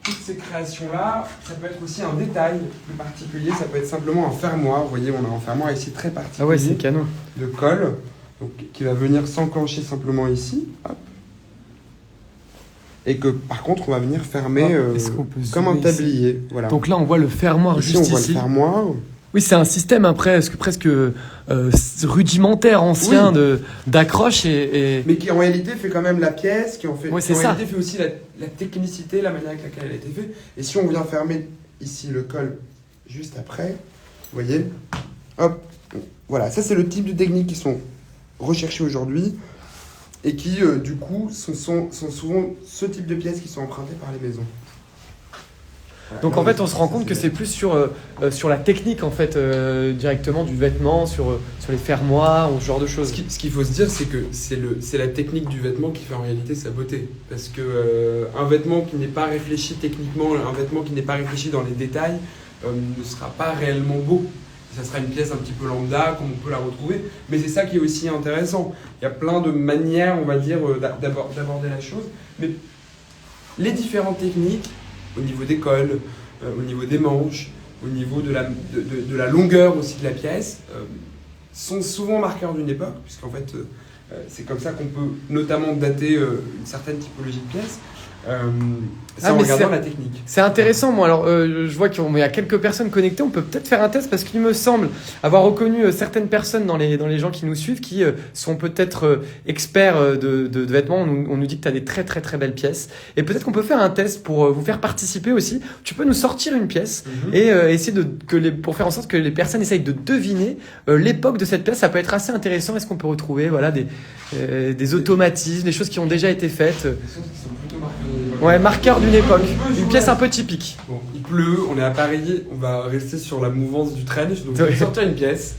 toutes ces créations-là, ça peut être aussi un détail plus particulier, ça peut être simplement un fermoir. Vous voyez, on a un fermoir ici très particulier. Ah ouais, c'est canon. De colle, donc, qui va venir s'enclencher simplement ici. Hop. Et que par contre, on va venir fermer comme un tablier. Ici. Voilà. Donc là, on voit le fermoir ici, juste on voit ici. Le fermoir. Oui, c'est un système presque rudimentaire, ancien, oui. d'accroche et... Mais qui en réalité fait quand même la pièce, qui en réalité fait aussi la technicité, la manière avec laquelle elle a été faite. Et si on vient fermer ici le col juste après, vous voyez, hop, voilà, ça c'est le type de techniques qui sont recherchées aujourd'hui et qui du coup sont souvent ce type de pièces qui sont empruntées par les maisons. Donc en fait, on se rend compte que c'est plus sur la technique en fait directement du vêtement, sur les fermoirs ou ce genre de choses. Ce qu'il faut se dire, c'est que c'est la technique du vêtement qui fait en réalité sa beauté. Parce que un vêtement qui n'est pas réfléchi techniquement, un vêtement qui n'est pas réfléchi dans les détails, ne sera pas réellement beau. Ça sera une pièce un petit peu lambda, comme on peut la retrouver. Mais c'est ça qui est aussi intéressant. Il y a plein de manières, on va dire, d'aborder la chose. Mais les différentes techniques, au niveau des cols, au niveau des manches, au niveau de la longueur aussi de la pièce, sont souvent marqueurs d'une époque, puisqu'en fait, c'est comme ça qu'on peut notamment dater une certaine typologie de pièce, en regardant la technique. C'est intéressant, moi. Alors, je vois qu'il y a quelques personnes connectées. On peut peut-être faire un test parce qu'il me semble avoir reconnu certaines personnes dans les gens qui nous suivent qui sont peut-être experts de vêtements. On nous dit que tu as des très très très belles pièces. Et peut-être qu'on peut faire un test pour vous faire participer aussi. Tu peux nous sortir une pièce et essayer pour faire en sorte que les personnes essayent de deviner l'époque de cette pièce. Ça peut être assez intéressant. Est-ce qu'on peut retrouver des automatismes, des choses qui ont déjà été faites? Des choses qui sont plutôt marqueurs. Ouais, marqueur d'une époque. Une pièce un peu typique. Bon, il pleut, on est à Paris, on va rester sur la mouvance du trench, donc je vais sortir une pièce.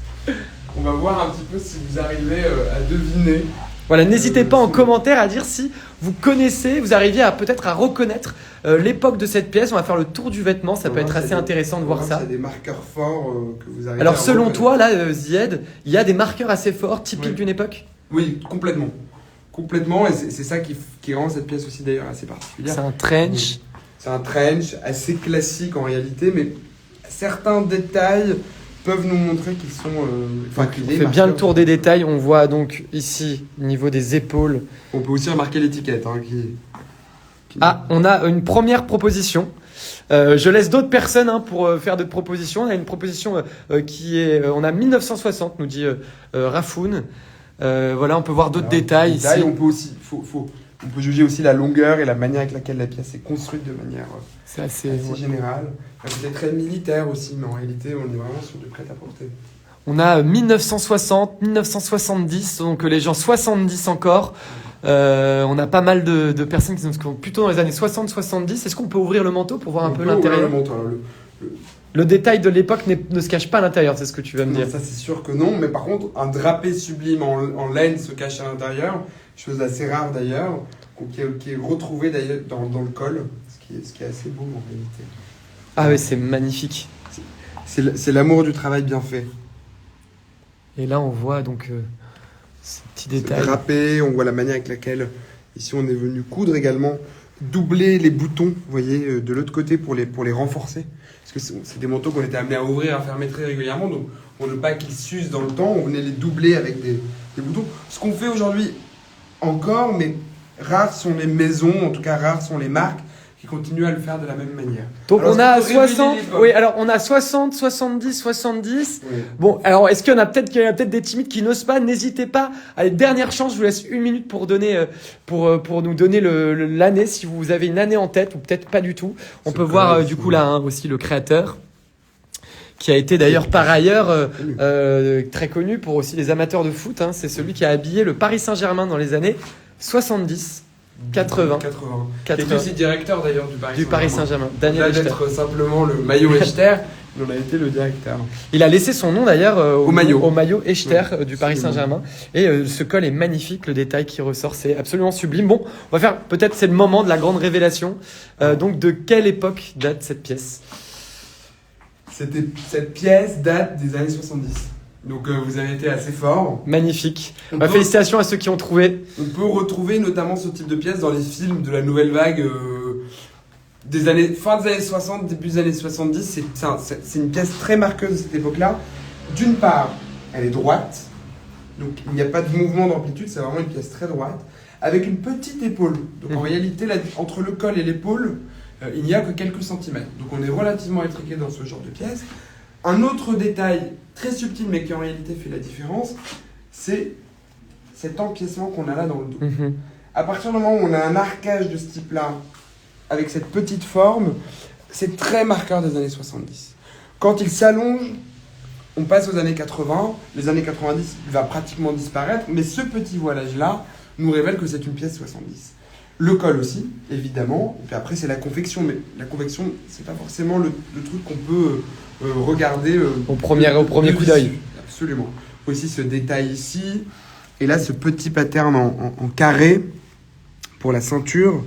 On va voir un petit peu si vous arrivez à deviner. Voilà, n'hésitez pas en commentaire à dire si vous connaissez, vous arriviez peut-être à reconnaître l'époque de cette pièce. On va faire le tour du vêtement, ça peut être assez intéressant de voir ça. Il y a des marqueurs forts que vous arrivez Alors selon toi, là, Zied, il y a des marqueurs assez forts, typiques d'une époque? Oui, complètement. Complètement, et c'est ça qui rend cette pièce aussi d'ailleurs assez particulière. C'est un trench. C'est un trench assez classique en réalité, mais certains détails peuvent nous montrer qu'ils sont... on fait bien le tour des détails. On voit donc ici, au niveau des épaules. On peut aussi remarquer l'étiquette. On a une première proposition. Je laisse d'autres personnes pour faire d'autres propositions. On a une proposition qui est... on a 1960, nous dit Rafoun. Voilà, on peut voir d'autres détails ici. On peut aussi, on peut juger aussi la longueur et la manière avec laquelle la pièce est construite de manière assez générale. C'est très militaire aussi, mais en réalité, on est vraiment sur du prêt-à-porter. On a 1960, 1970, donc les gens 70 encore. On a pas mal de personnes qui sont plutôt dans les années 60-70. Est-ce qu'on peut ouvrir le manteau pour voir un peu l'intérieur? Le détail de l'époque ne se cache pas à l'intérieur, c'est ce que tu vas me dire. Ça, c'est sûr que non. Mais par contre, un drapé sublime en laine se cache à l'intérieur. Chose assez rare d'ailleurs, qui est retrouvé d'ailleurs dans le col, ce qui est assez beau en réalité. Ah oui, c'est magnifique. C'est l'amour du travail bien fait. Et là, on voit donc ces petits détails. Drapé, on voit la manière avec laquelle, ici, on est venu coudre également, doubler les boutons, vous voyez, de l'autre côté pour les renforcer. Parce que c'est des manteaux qu'on était amenés à ouvrir, à fermer très régulièrement, donc pour ne pas qu'ils s'usent dans le temps, on venait les doubler avec des boutons. Ce qu'on fait aujourd'hui encore, mais rares sont les maisons, en tout cas rares sont les marques qui continuent à le faire de la même manière. Donc alors, on a 60, on a 60, 70, 70. Oui. Bon, alors est-ce qu'il y en a peut-être des timides qui n'osent pas? N'hésitez pas. Allez, dernière chance, je vous laisse 1 minute pour nous donner l'année, si vous avez une année en tête ou peut-être pas du tout. On peut voir du coup là aussi le créateur, qui a été d'ailleurs par ailleurs très connu pour aussi les amateurs de foot. C'est celui qui a habillé le Paris Saint-Germain dans les années 70. 80. Qui est aussi directeur d'ailleurs du Paris Saint-Saint-Germain. Daniel Echter. D'être simplement le maillot Echter, Il en a été le directeur. Il a laissé son nom d'ailleurs Au maillot. Au maillot Echter du Paris absolument. Saint-Germain. Et ce col est magnifique, le détail qui ressort, c'est absolument sublime. Bon, on va faire peut-être, c'est le moment de la grande révélation. Donc de quelle époque date cette pièce? Cette pièce date des années 70. Donc vous avez été assez fort. Magnifique. Félicitations à ceux qui ont trouvé. On peut retrouver notamment ce type de pièce dans les films de la nouvelle vague des années, fin des années 60, début des années 70. C'est une pièce très marqueuse de cette époque-là. D'une part, elle est droite, donc il n'y a pas de mouvement d'amplitude, c'est vraiment une pièce très droite, avec une petite épaule. Donc en réalité, entre le col et l'épaule, il n'y a que quelques centimètres. Donc on est relativement étriqué dans ce genre de pièce. Un autre détail très subtil, mais qui en réalité fait la différence, c'est cet empiècement qu'on a là dans le dos. À partir du moment où on a un arcage de ce type-là, avec cette petite forme, c'est très marqueur des années 70. Quand il s'allonge, on passe aux années 80. Les années 90, il va pratiquement disparaître, mais ce petit voilage-là nous révèle que c'est une pièce 70. Le col aussi, évidemment. Et puis après, c'est la confection. Mais la confection, c'est pas forcément le truc qu'on peut regarder au premier coup d'œil. Absolument. Aussi ce détail ici. Et là, ce petit pattern en carré pour la ceinture.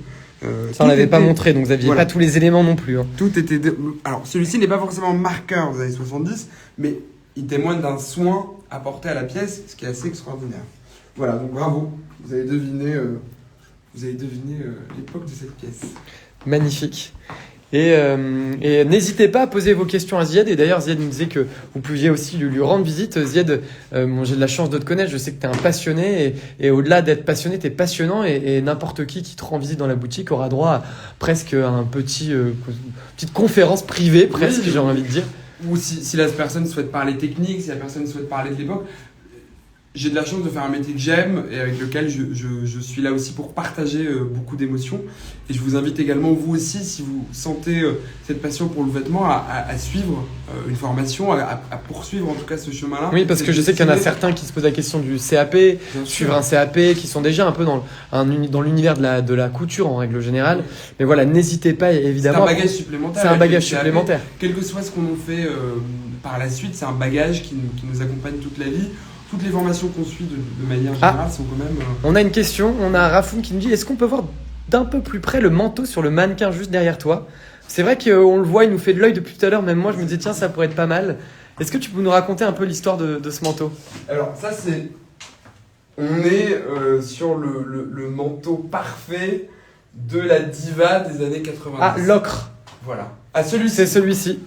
Ça, on l'avait pas montré, donc vous n'aviez pas tous les éléments non plus. Tout était... Alors, celui-ci n'est pas forcément marqueur des années 70, mais il témoigne d'un soin apporté à la pièce, ce qui est assez extraordinaire. Voilà, donc bravo. Vous avez deviné l'époque de cette pièce. Magnifique. Et n'hésitez pas à poser vos questions à Zied. Et d'ailleurs, Zied nous disait que vous pouviez aussi lui rendre visite. Zied, j'ai de la chance de te connaître. Je sais que tu es un passionné. Et au-delà d'être passionné, tu es passionnant. Et n'importe qui te rend visite dans la boutique aura droit à presque un petite conférence privée, presque, j'ai envie de dire. Ou si la personne souhaite parler technique, si la personne souhaite parler de l'époque. J'ai de la chance de faire un métier que j'aime et avec lequel je suis là aussi pour partager beaucoup d'émotions. Et je vous invite également, vous aussi, si vous sentez cette passion pour le vêtement, à suivre une formation, à poursuivre en tout cas ce chemin-là. Oui, parce que je sais qu'il y en a certains qui se posent la question du CAP, suivre un CAP, qui sont déjà un peu dans l'univers de la couture en règle générale. Mais voilà, n'hésitez pas évidemment. C'est un bagage supplémentaire. C'est un bagage supplémentaire. Quel que soit ce qu'on en fait par la suite, c'est un bagage qui nous accompagne toute la vie. Toutes les formations qu'on suit de manière générale sont quand même... On a une question, on a Rafoun qui nous dit: est-ce qu'on peut voir d'un peu plus près le manteau sur le mannequin juste derrière toi? C'est vrai qu'on le voit, il nous fait de l'œil depuis tout à l'heure, même moi je me disais tiens, ça pourrait être pas mal. Est-ce que tu peux nous raconter un peu l'histoire de ce manteau? Alors ça c'est... On est sur le manteau parfait de la diva des années 90. Ah, l'ocre. Voilà. Ah, celui-ci. C'est celui-ci.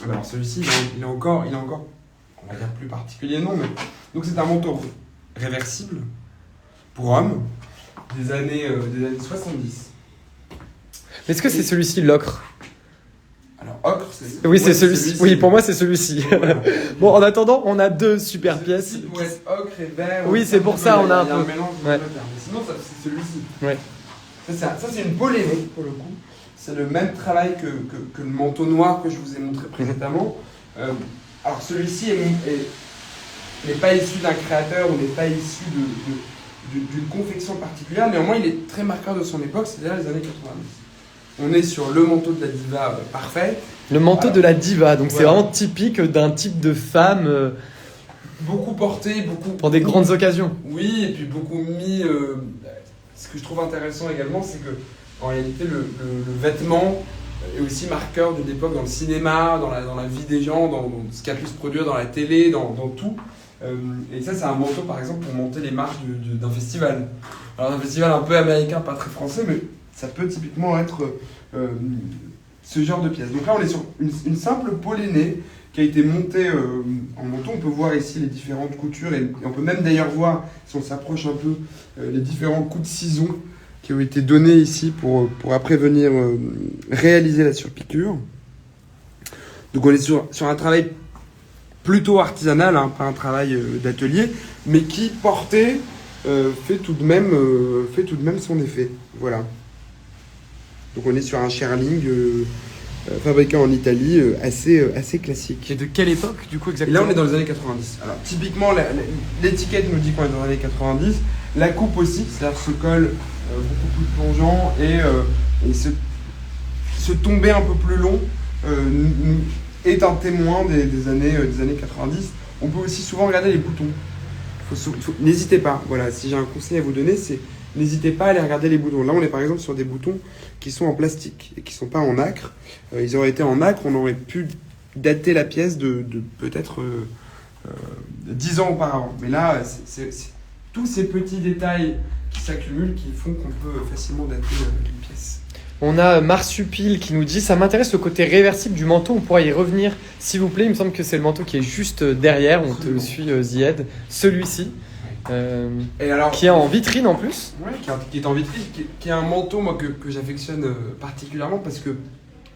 Alors celui-ci, il est encore, on va dire plus particulier, non, mais... Donc c'est un manteau réversible pour hommes des années 70. Est-ce que c'est celui-ci, l'ocre? Alors ocre, c'est... Oui, c'est celui-ci. Oui, pour moi c'est celui-ci. Voilà. Bon, en attendant, on a deux super pièces. Celui-ci pourrait être ocre et vert. Oui, c'est pour ça, on a un peu... mélange de ouais. mais sinon, c'est celui-ci. Ouais. Ça, c'est une polémique pour le coup. C'est le même travail que le manteau noir que je vous ai montré précédemment. Alors celui-ci n'est pas issu d'un créateur ou n'est pas issu d'une confection particulière, néanmoins il est très marqueur de son époque, c'est-à-dire les années 90. On est sur le manteau de la diva parfait. Le manteau de la diva, donc voilà. C'est vraiment typique d'un type de femme. Beaucoup porté, pour des grandes occasions. Oui, et puis beaucoup mis... ce que je trouve intéressant également, c'est que en réalité le vêtement est aussi marqueur d'une époque dans le cinéma, dans la vie des gens, dans ce qui a pu se produire dans la télé, dans tout. Et ça, c'est un manteau, par exemple, pour monter les marches d'un festival. Alors, un festival un peu américain, pas très français, mais ça peut typiquement être ce genre de pièce. Donc là, on est sur une simple pollénée qui a été montée en manteau. On peut voir ici les différentes coutures, et on peut même d'ailleurs voir, si on s'approche un peu, les différents coups de ciseaux qui ont été donnés ici pour après venir réaliser la surpiqûre. Donc on est sur un travail plutôt artisanal, hein, pas un travail d'atelier, mais qui porté fait tout de même son effet. Voilà. Donc on est sur un shearling fabriqué en Italie, assez classique. Et de quelle époque du coup Et exactement? là on est dans les années 90. Alors typiquement l'étiquette nous dit qu'on est dans les années 90, la coupe aussi, c'est-à-dire ce col beaucoup plus plongeant et ce tombé un peu plus long est un témoin des années 90. On peut aussi souvent regarder les boutons. N'hésitez pas, voilà, si j'ai un conseil à vous donner, c'est n'hésitez pas à aller regarder les boutons. Là, on est par exemple sur des boutons qui sont en plastique et qui ne sont pas en nacre. Ils auraient été en nacre, on aurait pu dater la pièce de peut-être 10 ans auparavant. Mais là, c'est tous ces petits détails qui s'accumulent qui font qu'on peut facilement dater une pièce. On a Marsupil qui nous dit « Ça m'intéresse le côté réversible du manteau, on pourra y revenir s'il vous plaît. » Il me semble que c'est le manteau qui est juste derrière, on te suit Zied. Celui-ci, et alors, qui est en vitrine en plus. Ouais, qui est en vitrine, qui est un manteau moi, que j'affectionne particulièrement parce que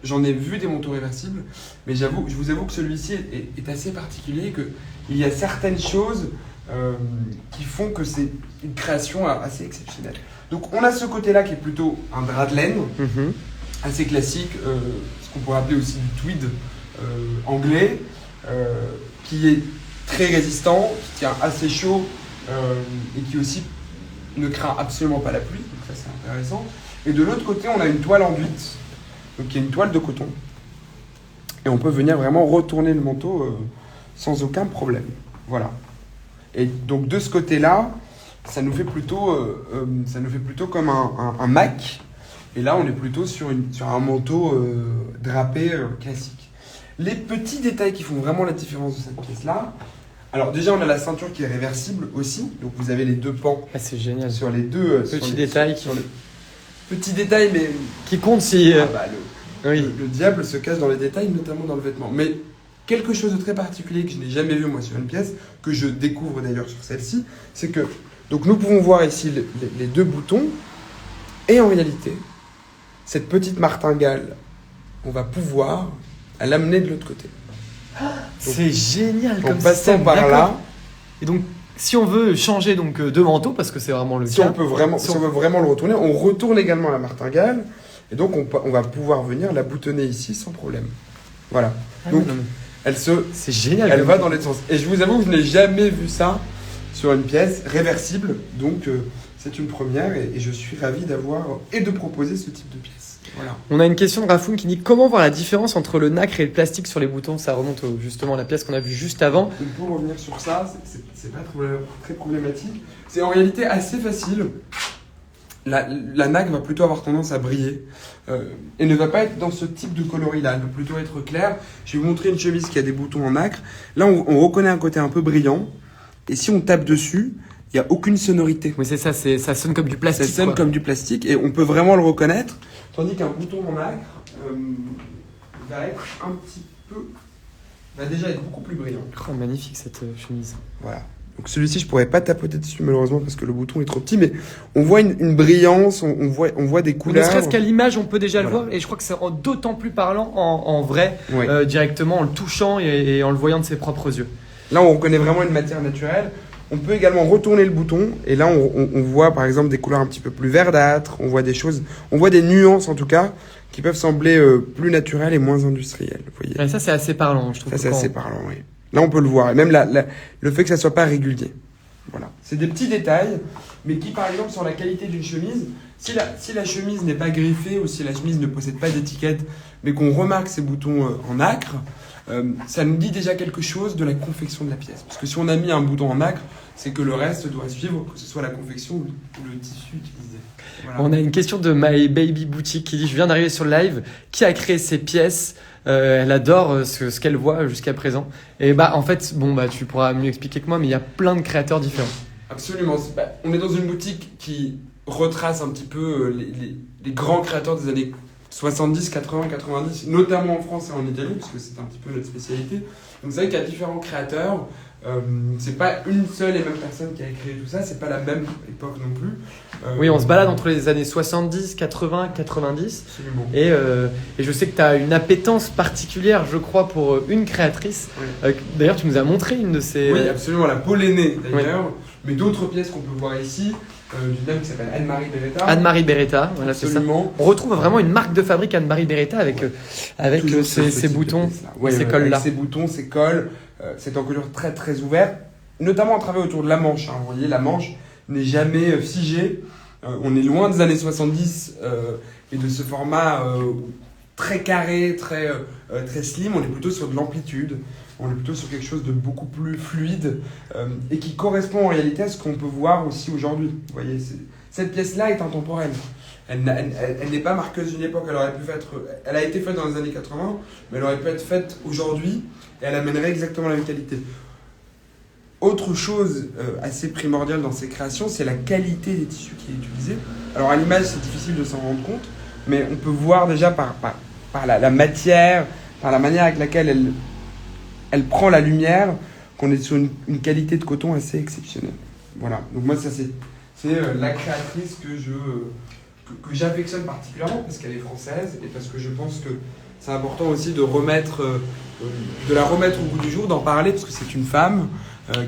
j'en ai vu des manteaux réversibles, mais je vous avoue que celui-ci est assez particulier, qu'il y a certaines choses qui font que c'est une création assez exceptionnelle. Donc on a ce côté-là qui est plutôt un drap de laine, assez classique, ce qu'on pourrait appeler aussi du tweed anglais, qui est très résistant, qui tient assez chaud et qui aussi ne craint absolument pas la pluie, donc ça c'est intéressant. Et de l'autre côté on a une toile enduite, donc qui est une toile de coton, et on peut venir vraiment retourner le manteau sans aucun problème. Voilà. Et donc de ce côté-là, ça nous fait plutôt comme un Mac. Et là, on est plutôt sur un manteau drapé classique. Les petits détails qui font vraiment la différence de cette pièce-là. Alors déjà, on a la ceinture qui est réversible aussi. Donc vous avez les deux pans. Ah, c'est génial. Sur les deux petits détails. Petits détails, mais qui comptent si... le diable se cache dans les détails, notamment dans le vêtement. Mais quelque chose de très particulier que je n'ai jamais vu moi sur une pièce, que je découvre d'ailleurs sur celle-ci, c'est que donc nous pouvons voir ici les deux boutons, et en réalité, cette petite martingale, on va pouvoir l'amener de l'autre côté. C'est génial comme en passant système, par là. Et donc, si on veut changer donc de manteau, parce que c'est vraiment le cas. Si on veut vraiment le retourner, on retourne également la martingale, et donc on va pouvoir venir la boutonner ici sans problème. Voilà. Donc, c'est génial. Elle va dans les deux sens. Et je vous avoue que je n'ai jamais vu ça sur une pièce réversible, donc c'est une première et je suis ravi d'avoir et de proposer ce type de pièce. Voilà. On a une question de Rafoun qui dit comment voir la différence entre le nacre et le plastique sur les boutons. Ça remonte justement à la pièce qu'on a vue juste avant. On peut revenir sur ça, c'est pas très problématique. C'est en réalité assez facile. La nacre va plutôt avoir tendance à briller et ne va pas être dans ce type de coloris-là. Elle va plutôt être claire. Je vais vous montrer une chemise qui a des boutons en nacre. Là, on reconnaît un côté un peu brillant. Et si on tape dessus, il n'y a aucune sonorité. Oui, c'est ça, ça sonne comme du plastique. Ça sonne comme du plastique et on peut vraiment le reconnaître. Tandis qu'un bouton en nacre va être un petit peu... va déjà être beaucoup plus brillant. Oh, magnifique cette chemise. Voilà. Donc celui-ci, je pourrais pas tapoter dessus malheureusement parce que le bouton est trop petit, mais on voit une brillance, on voit des couleurs. Ne serait-ce qu'à l'image, on peut déjà le voir, et je crois que c'est d'autant plus parlant en vrai, directement en le touchant et en le voyant de ses propres yeux. Là, on reconnaît vraiment une matière naturelle. On peut également retourner le bouton, et là, on voit par exemple des couleurs un petit peu plus verdâtres, on voit des choses, on voit des nuances en tout cas, qui peuvent sembler plus naturelles et moins industrielles. Vous voyez. Et ça, c'est assez parlant, je trouve. Ça, c'est assez parlant, oui. Là, on peut le voir. Et même le fait que ça soit pas régulier. Voilà. C'est des petits détails, mais qui, par exemple, sur la qualité d'une chemise, si la chemise n'est pas griffée ou si la chemise ne possède pas d'étiquette, mais qu'on remarque ces boutons en nacre, ça nous dit déjà quelque chose de la confection de la pièce. Parce que si on a mis un bouton en nacre, c'est que le reste doit suivre, que ce soit la confection ou le tissu utilisé. Voilà. On a une question de My Baby Boutique qui dit « Je viens d'arriver sur le live. Qui a créé ces pièces ?» Elle adore ce qu'elle voit jusqu'à présent. Et en fait, tu pourras mieux expliquer que moi, mais il y a plein de créateurs différents. Absolument. On est dans une boutique qui retrace un petit peu les grands créateurs des années 70, 80, 90, notamment en France et en Italie, parce que c'est un petit peu notre spécialité. Donc c'est vrai qu'il y a différents créateurs. C'est pas une seule et même personne qui a créé tout ça, c'est pas la même époque non plus. Oui, on se balade entre les années 70, 80, 90. Absolument. Et je sais que tu as une appétence particulière, je crois, pour une créatrice. Oui. D'ailleurs, tu nous as montré une de ces... Oui, absolument, la Pollénée d'ailleurs, oui. Mais d'autres pièces qu'on peut voir ici. D'une dame qui s'appelle Anne-Marie Beretta. Anne-Marie Beretta, voilà, c'est ça. On retrouve vraiment une marque de fabrique Anne-Marie Beretta avec ces boutons, ces cols-là. Avec ces boutons, ces cols, cette encolure très très ouverte, notamment à travailler autour de la manche. Vous voyez, la manche n'est jamais figée. On est loin des années 70 et de ce format très carré, très slim, on est plutôt sur de l'amplitude, on est plutôt sur quelque chose de beaucoup plus fluide et qui correspond en réalité à ce qu'on peut voir aussi aujourd'hui. Vous voyez, cette pièce-là est intemporelle. Elle n'est pas marqueuse d'une époque, elle a été faite dans les années 80, mais elle aurait pu être faite aujourd'hui et elle amènerait exactement la même qualité. Autre chose assez primordiale dans ces créations, c'est la qualité des tissus qui est utilisée. Alors à l'image, c'est difficile de s'en rendre compte, mais on peut voir déjà par la matière, par la manière avec laquelle elle prend la lumière, qu'on est sur une qualité de coton assez exceptionnelle. Voilà, donc moi ça c'est la créatrice que j'affectionne particulièrement parce qu'elle est française et parce que je pense que c'est important aussi de la remettre au goût du jour, d'en parler parce que c'est une femme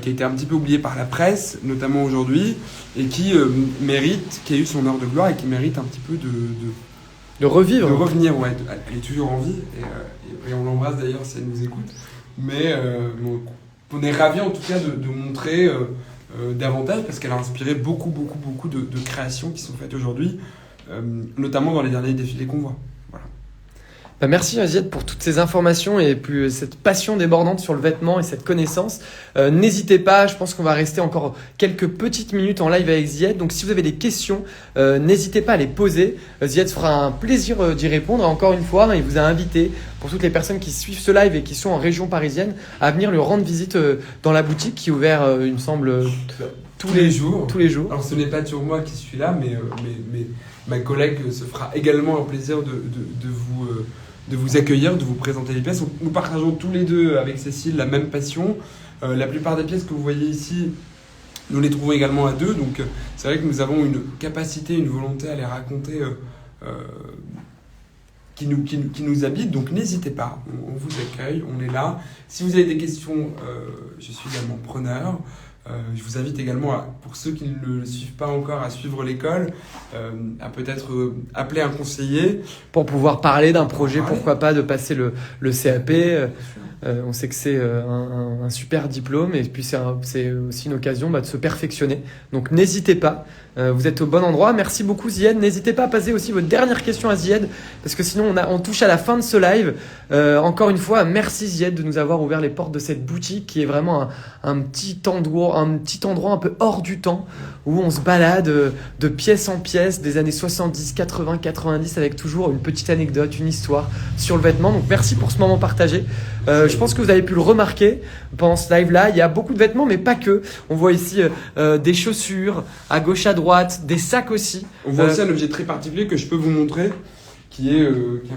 qui a été un petit peu oubliée par la presse, notamment aujourd'hui, et qui a eu son heure de gloire et qui mérite un petit peu de revivre. De revenir, ouais. Elle est toujours en vie et on l'embrasse d'ailleurs si elle nous écoute. Mais on est ravis en tout cas de montrer davantage parce qu'elle a inspiré beaucoup de créations qui sont faites aujourd'hui, notamment dans les derniers défilés qu'on voit. Voilà. Bah merci Ziad pour toutes ces informations et puis cette passion débordante sur le vêtement et cette connaissance. N'hésitez pas, je pense qu'on va rester encore quelques petites minutes en live avec Ziad. Donc si vous avez des questions, n'hésitez pas à les poser. Ziad se fera un plaisir d'y répondre. Encore une fois, il vous a invité, pour toutes les personnes qui suivent ce live et qui sont en région parisienne, à venir lui rendre visite dans la boutique qui est ouverte, il me semble, tous les jours. Alors ce n'est pas sur moi qui suis là, mais ma collègue se fera également un plaisir de vous accueillir, de vous présenter les pièces. Nous partageons tous les deux avec Cécile la même passion. La plupart des pièces que vous voyez ici, nous les trouvons également à deux. Donc c'est vrai que nous avons une capacité, une volonté à les raconter qui nous habite. Donc n'hésitez pas, on vous accueille, on est là. Si vous avez des questions, je suis également preneur. Je vous invite également, pour ceux qui ne le suivent pas encore, à suivre l'école, à peut-être appeler un conseiller. Pour pouvoir parler d'un projet, pourquoi pas de passer le CAP. On sait que c'est un super diplôme et puis c'est aussi une occasion de se perfectionner. Donc n'hésitez pas, vous êtes au bon endroit. Merci beaucoup Ziad. N'hésitez pas à passer aussi votre dernière question à Ziad parce que sinon on touche à la fin de ce live. Encore une fois, merci Ziad de nous avoir ouvert les portes de cette boutique qui est vraiment un petit endroit un peu hors du temps où on se balade de pièce en pièce des années 70, 80, 90 avec toujours une petite anecdote, une histoire sur le vêtement. Donc merci pour ce moment partagé. Je pense que vous avez pu le remarquer pendant ce live-là. Il y a beaucoup de vêtements, mais pas que. On voit ici des chaussures à gauche, à droite, des sacs aussi. On voit aussi un objet très particulier que je peux vous montrer, qui est un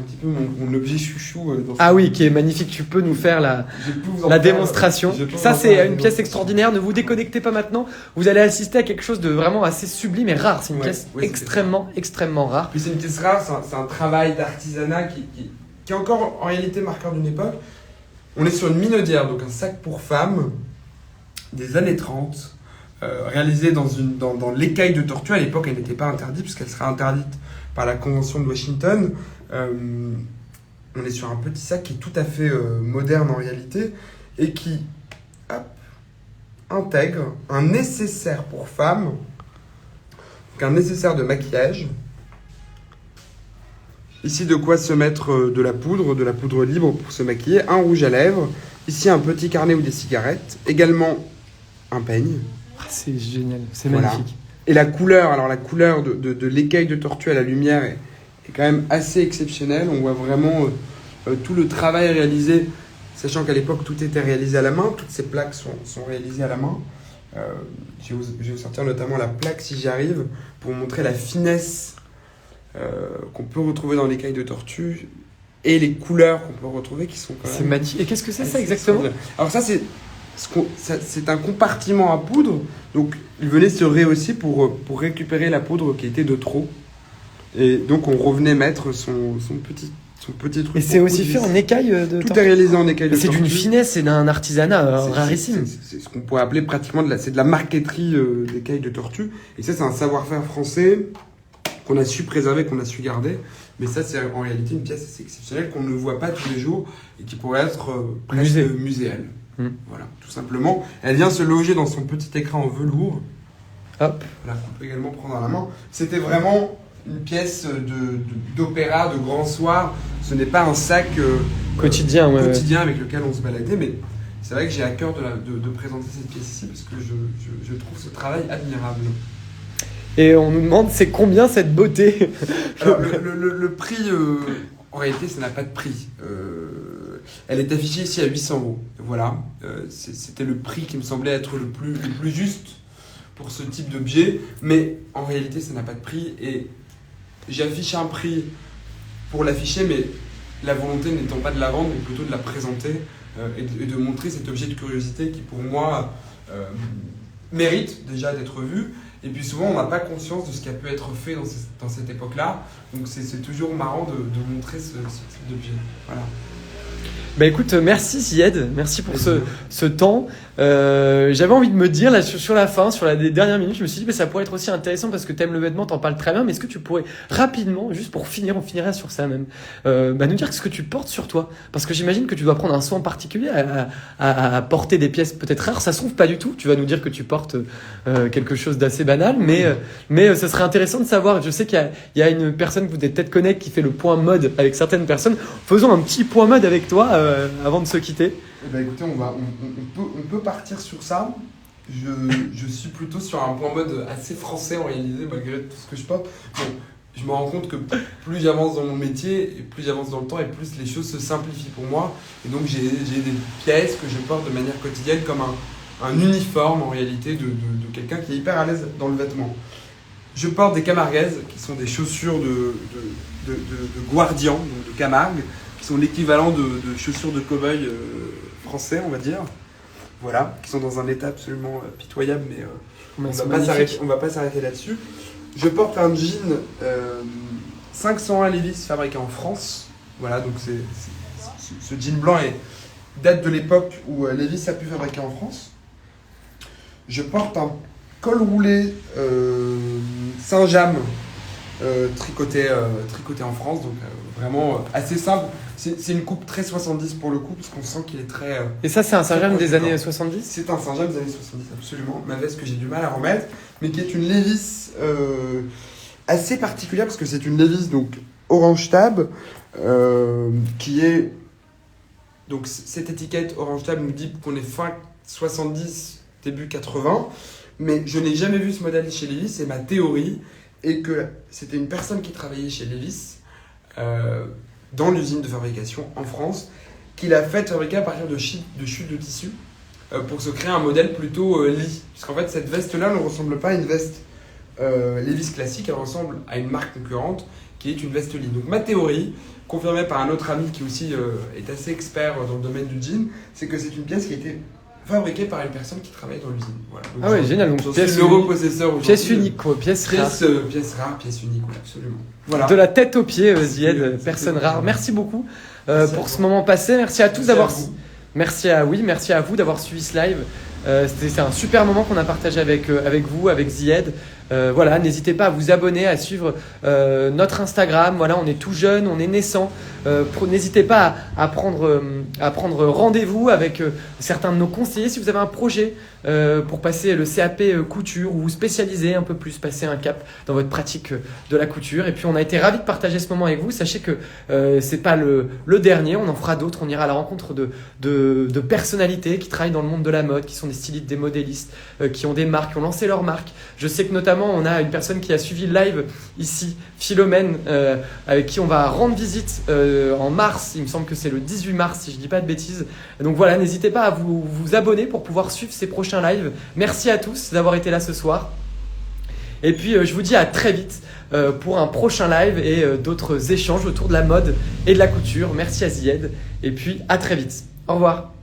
petit peu mon objet chouchou. Oui, qui est magnifique. Tu peux nous faire la démonstration. Ça, c'est une pièce extraordinaire. Ne vous déconnectez pas maintenant. Vous allez assister à quelque chose de vraiment assez sublime et rare. C'est une pièce extrêmement rare. Puis c'est une pièce rare, c'est un travail d'artisanat qui est encore en réalité marqueur d'une époque. On est sur une minaudière, donc un sac pour femmes des années 30, réalisé dans l'écaille de tortue. À l'époque, elle n'était pas interdite, puisqu'elle sera interdite par la Convention de Washington. On est sur un petit sac qui est tout à fait moderne en réalité, et qui intègre un nécessaire pour femmes, donc un nécessaire de maquillage. Ici, de quoi se mettre de la poudre libre pour se maquiller, un rouge à lèvres, ici un petit carnet ou des cigarettes, également un peigne. C'est génial, c'est magnifique. Et la couleur de l'écaille de tortue à la lumière est quand même assez exceptionnelle. On voit vraiment tout le travail réalisé, sachant qu'à l'époque tout était réalisé à la main, toutes ces plaques sont réalisées à la main. Je vais vous sortir notamment la plaque si j'y arrive, pour vous montrer la finesse qu'on peut retrouver dans l'écaille de tortue et les couleurs qu'on peut retrouver qui sont quand même... C'est magnifique. Et qu'est-ce que c'est ça exactement ? Alors ça c'est un compartiment à poudre, donc il venait se rehausser pour récupérer la poudre qui était de trop, et donc on revenait mettre son petit truc. Et c'est aussi fait en écaille de tortue. Tout est réalisé en écaille de tortue. C'est d'une finesse et d'un artisanat rarissime. C'est ce qu'on pourrait appeler pratiquement c'est de la marqueterie d'écaille de tortue, et ça c'est un savoir-faire français qu'on a su préserver, qu'on a su garder. Mais ça, c'est en réalité une pièce assez exceptionnelle qu'on ne voit pas tous les jours et qui pourrait être presque muséale. Voilà, tout simplement. Elle vient se loger dans son petit écran en velours. Hop. Voilà, qu'on peut également prendre à la main. C'était vraiment une pièce d'opéra, de grand soir. Ce n'est pas un sac quotidien avec lequel on se baladait, mais c'est vrai que j'ai à cœur de présenter cette pièce ici parce que je trouve ce travail admirable. Et on nous demande c'est combien cette beauté. Alors, le prix, en réalité, ça n'a pas de prix. Elle est affichée ici à 800 €. Voilà, c'était le prix qui me semblait être le plus juste pour ce type d'objet, mais en réalité, ça n'a pas de prix. Et j'affiche un prix pour l'afficher, mais la volonté n'étant pas de la vendre, mais plutôt de la présenter et de montrer cet objet de curiosité qui, pour moi, mérite déjà d'être vu. Et puis souvent, on n'a pas conscience de ce qui a pu être fait dans cette époque-là. Donc c'est toujours marrant de montrer ce type d'objet. Voilà. Bah écoute, merci Zied, merci pour ce temps. J'avais envie de me dire, là, sur la fin, sur les dernières minutes, je me suis dit, ça pourrait être aussi intéressant parce que t'aimes le vêtement, t'en parles très bien, mais est-ce que tu pourrais rapidement, juste pour finir, on finirait sur ça même, nous dire ce que tu portes sur toi? Parce que j'imagine que tu dois prendre un soin particulier à porter des pièces peut-être rares. Ça se trouve pas du tout. Tu vas nous dire que tu portes quelque chose d'assez banal, mais ce serait intéressant de savoir. Je sais qu'il y a une personne que vous devez peut-être connaître qui fait le point mode avec certaines personnes. Faisons un petit point mode avec toi avant de se quitter. Eh ben écoutez, on peut partir sur ça. Je suis plutôt sur un point mode assez français en réalité, malgré tout ce que je porte. Bon, je me rends compte que plus j'avance dans mon métier, et plus j'avance dans le temps, et plus les choses se simplifient pour moi. Et donc j'ai des pièces que je porte de manière quotidienne comme un uniforme en réalité de quelqu'un qui est hyper à l'aise dans le vêtement. Je porte des Camarguaises, qui sont des chaussures de Guardian, donc de Camargue, qui sont l'équivalent de chaussures de cow-boy français, on va dire. Voilà, qui sont dans un état absolument pitoyable, mais on va pas s'arrêter là-dessus. Je porte un jean 501 Levi's fabriqué en France. Voilà, donc ce jean blanc date de l'époque où Levi's a pu fabriquer en France. Je porte un col roulé Saint-James tricoté en France, donc vraiment assez simple. C'est une coupe très 70 pour le coup, parce qu'on sent qu'il est très... Et ça, c'est un Saint-James des années 70 ? C'est un Saint-James des années 70, absolument. Ma veste que j'ai du mal à remettre, mais qui est une Levi's assez particulière, parce que c'est une Levi's donc Orange Tab, qui est... Donc cette étiquette Orange Tab nous dit qu'on est fin 70, début 80, mais je n'ai jamais vu ce modèle chez Levi's, et ma théorie est que c'était une personne qui travaillait chez Levi's, dans l'usine de fabrication en France, qu'il a fait fabriquer à partir de chutes de tissu pour se créer un modèle plutôt lit. Puisqu'en fait, cette veste-là ne ressemble pas à une veste Levi's classique, elle ressemble à une marque concurrente qui est une veste lit. Donc ma théorie, confirmée par un autre ami qui aussi est assez expert dans le domaine du jean, c'est que c'est une pièce qui a été fabriquée par une personne qui travaille dans l'usine. Voilà. Donc, ah ouais, génial. Donc pièce unique, quoi. Pièce rare. Pièce rare, pièce unique, ouais, absolument. Voilà. De la tête aux pieds, Zied, personne rare. Merci beaucoup pour ce moment passé. Merci à tous d'avoir... Merci à vous d'avoir suivi ce live. C'est un super moment qu'on a partagé avec vous, avec Zied. Voilà, n'hésitez pas à vous abonner, à suivre notre Instagram. Voilà, on est tout jeune, on est naissant. N'hésitez pas à prendre rendez-vous avec certains de nos conseillers si vous avez un projet pour passer le CAP couture ou vous spécialiser un peu plus, passer un cap dans votre pratique de la couture. Et puis on a été ravis de partager ce moment avec vous. Sachez que c'est pas le dernier, on en fera d'autres. On ira à la rencontre de personnalités qui travaillent dans le monde de la mode, qui sont des stylistes, des modélistes, qui ont des marques, qui ont lancé leurs marques. Je sais que notamment on a une personne qui a suivi le live ici, Philomène, avec qui on va rendre visite en mars. Il me semble que c'est le 18 mars si je dis pas de bêtises. Donc voilà, n'hésitez pas à vous abonner pour pouvoir suivre ces prochains lives. Merci à tous d'avoir été là ce soir. Et puis je vous dis à très vite pour un prochain live et d'autres échanges autour de la mode et de la couture. Merci à Zied et puis à très vite. Au revoir.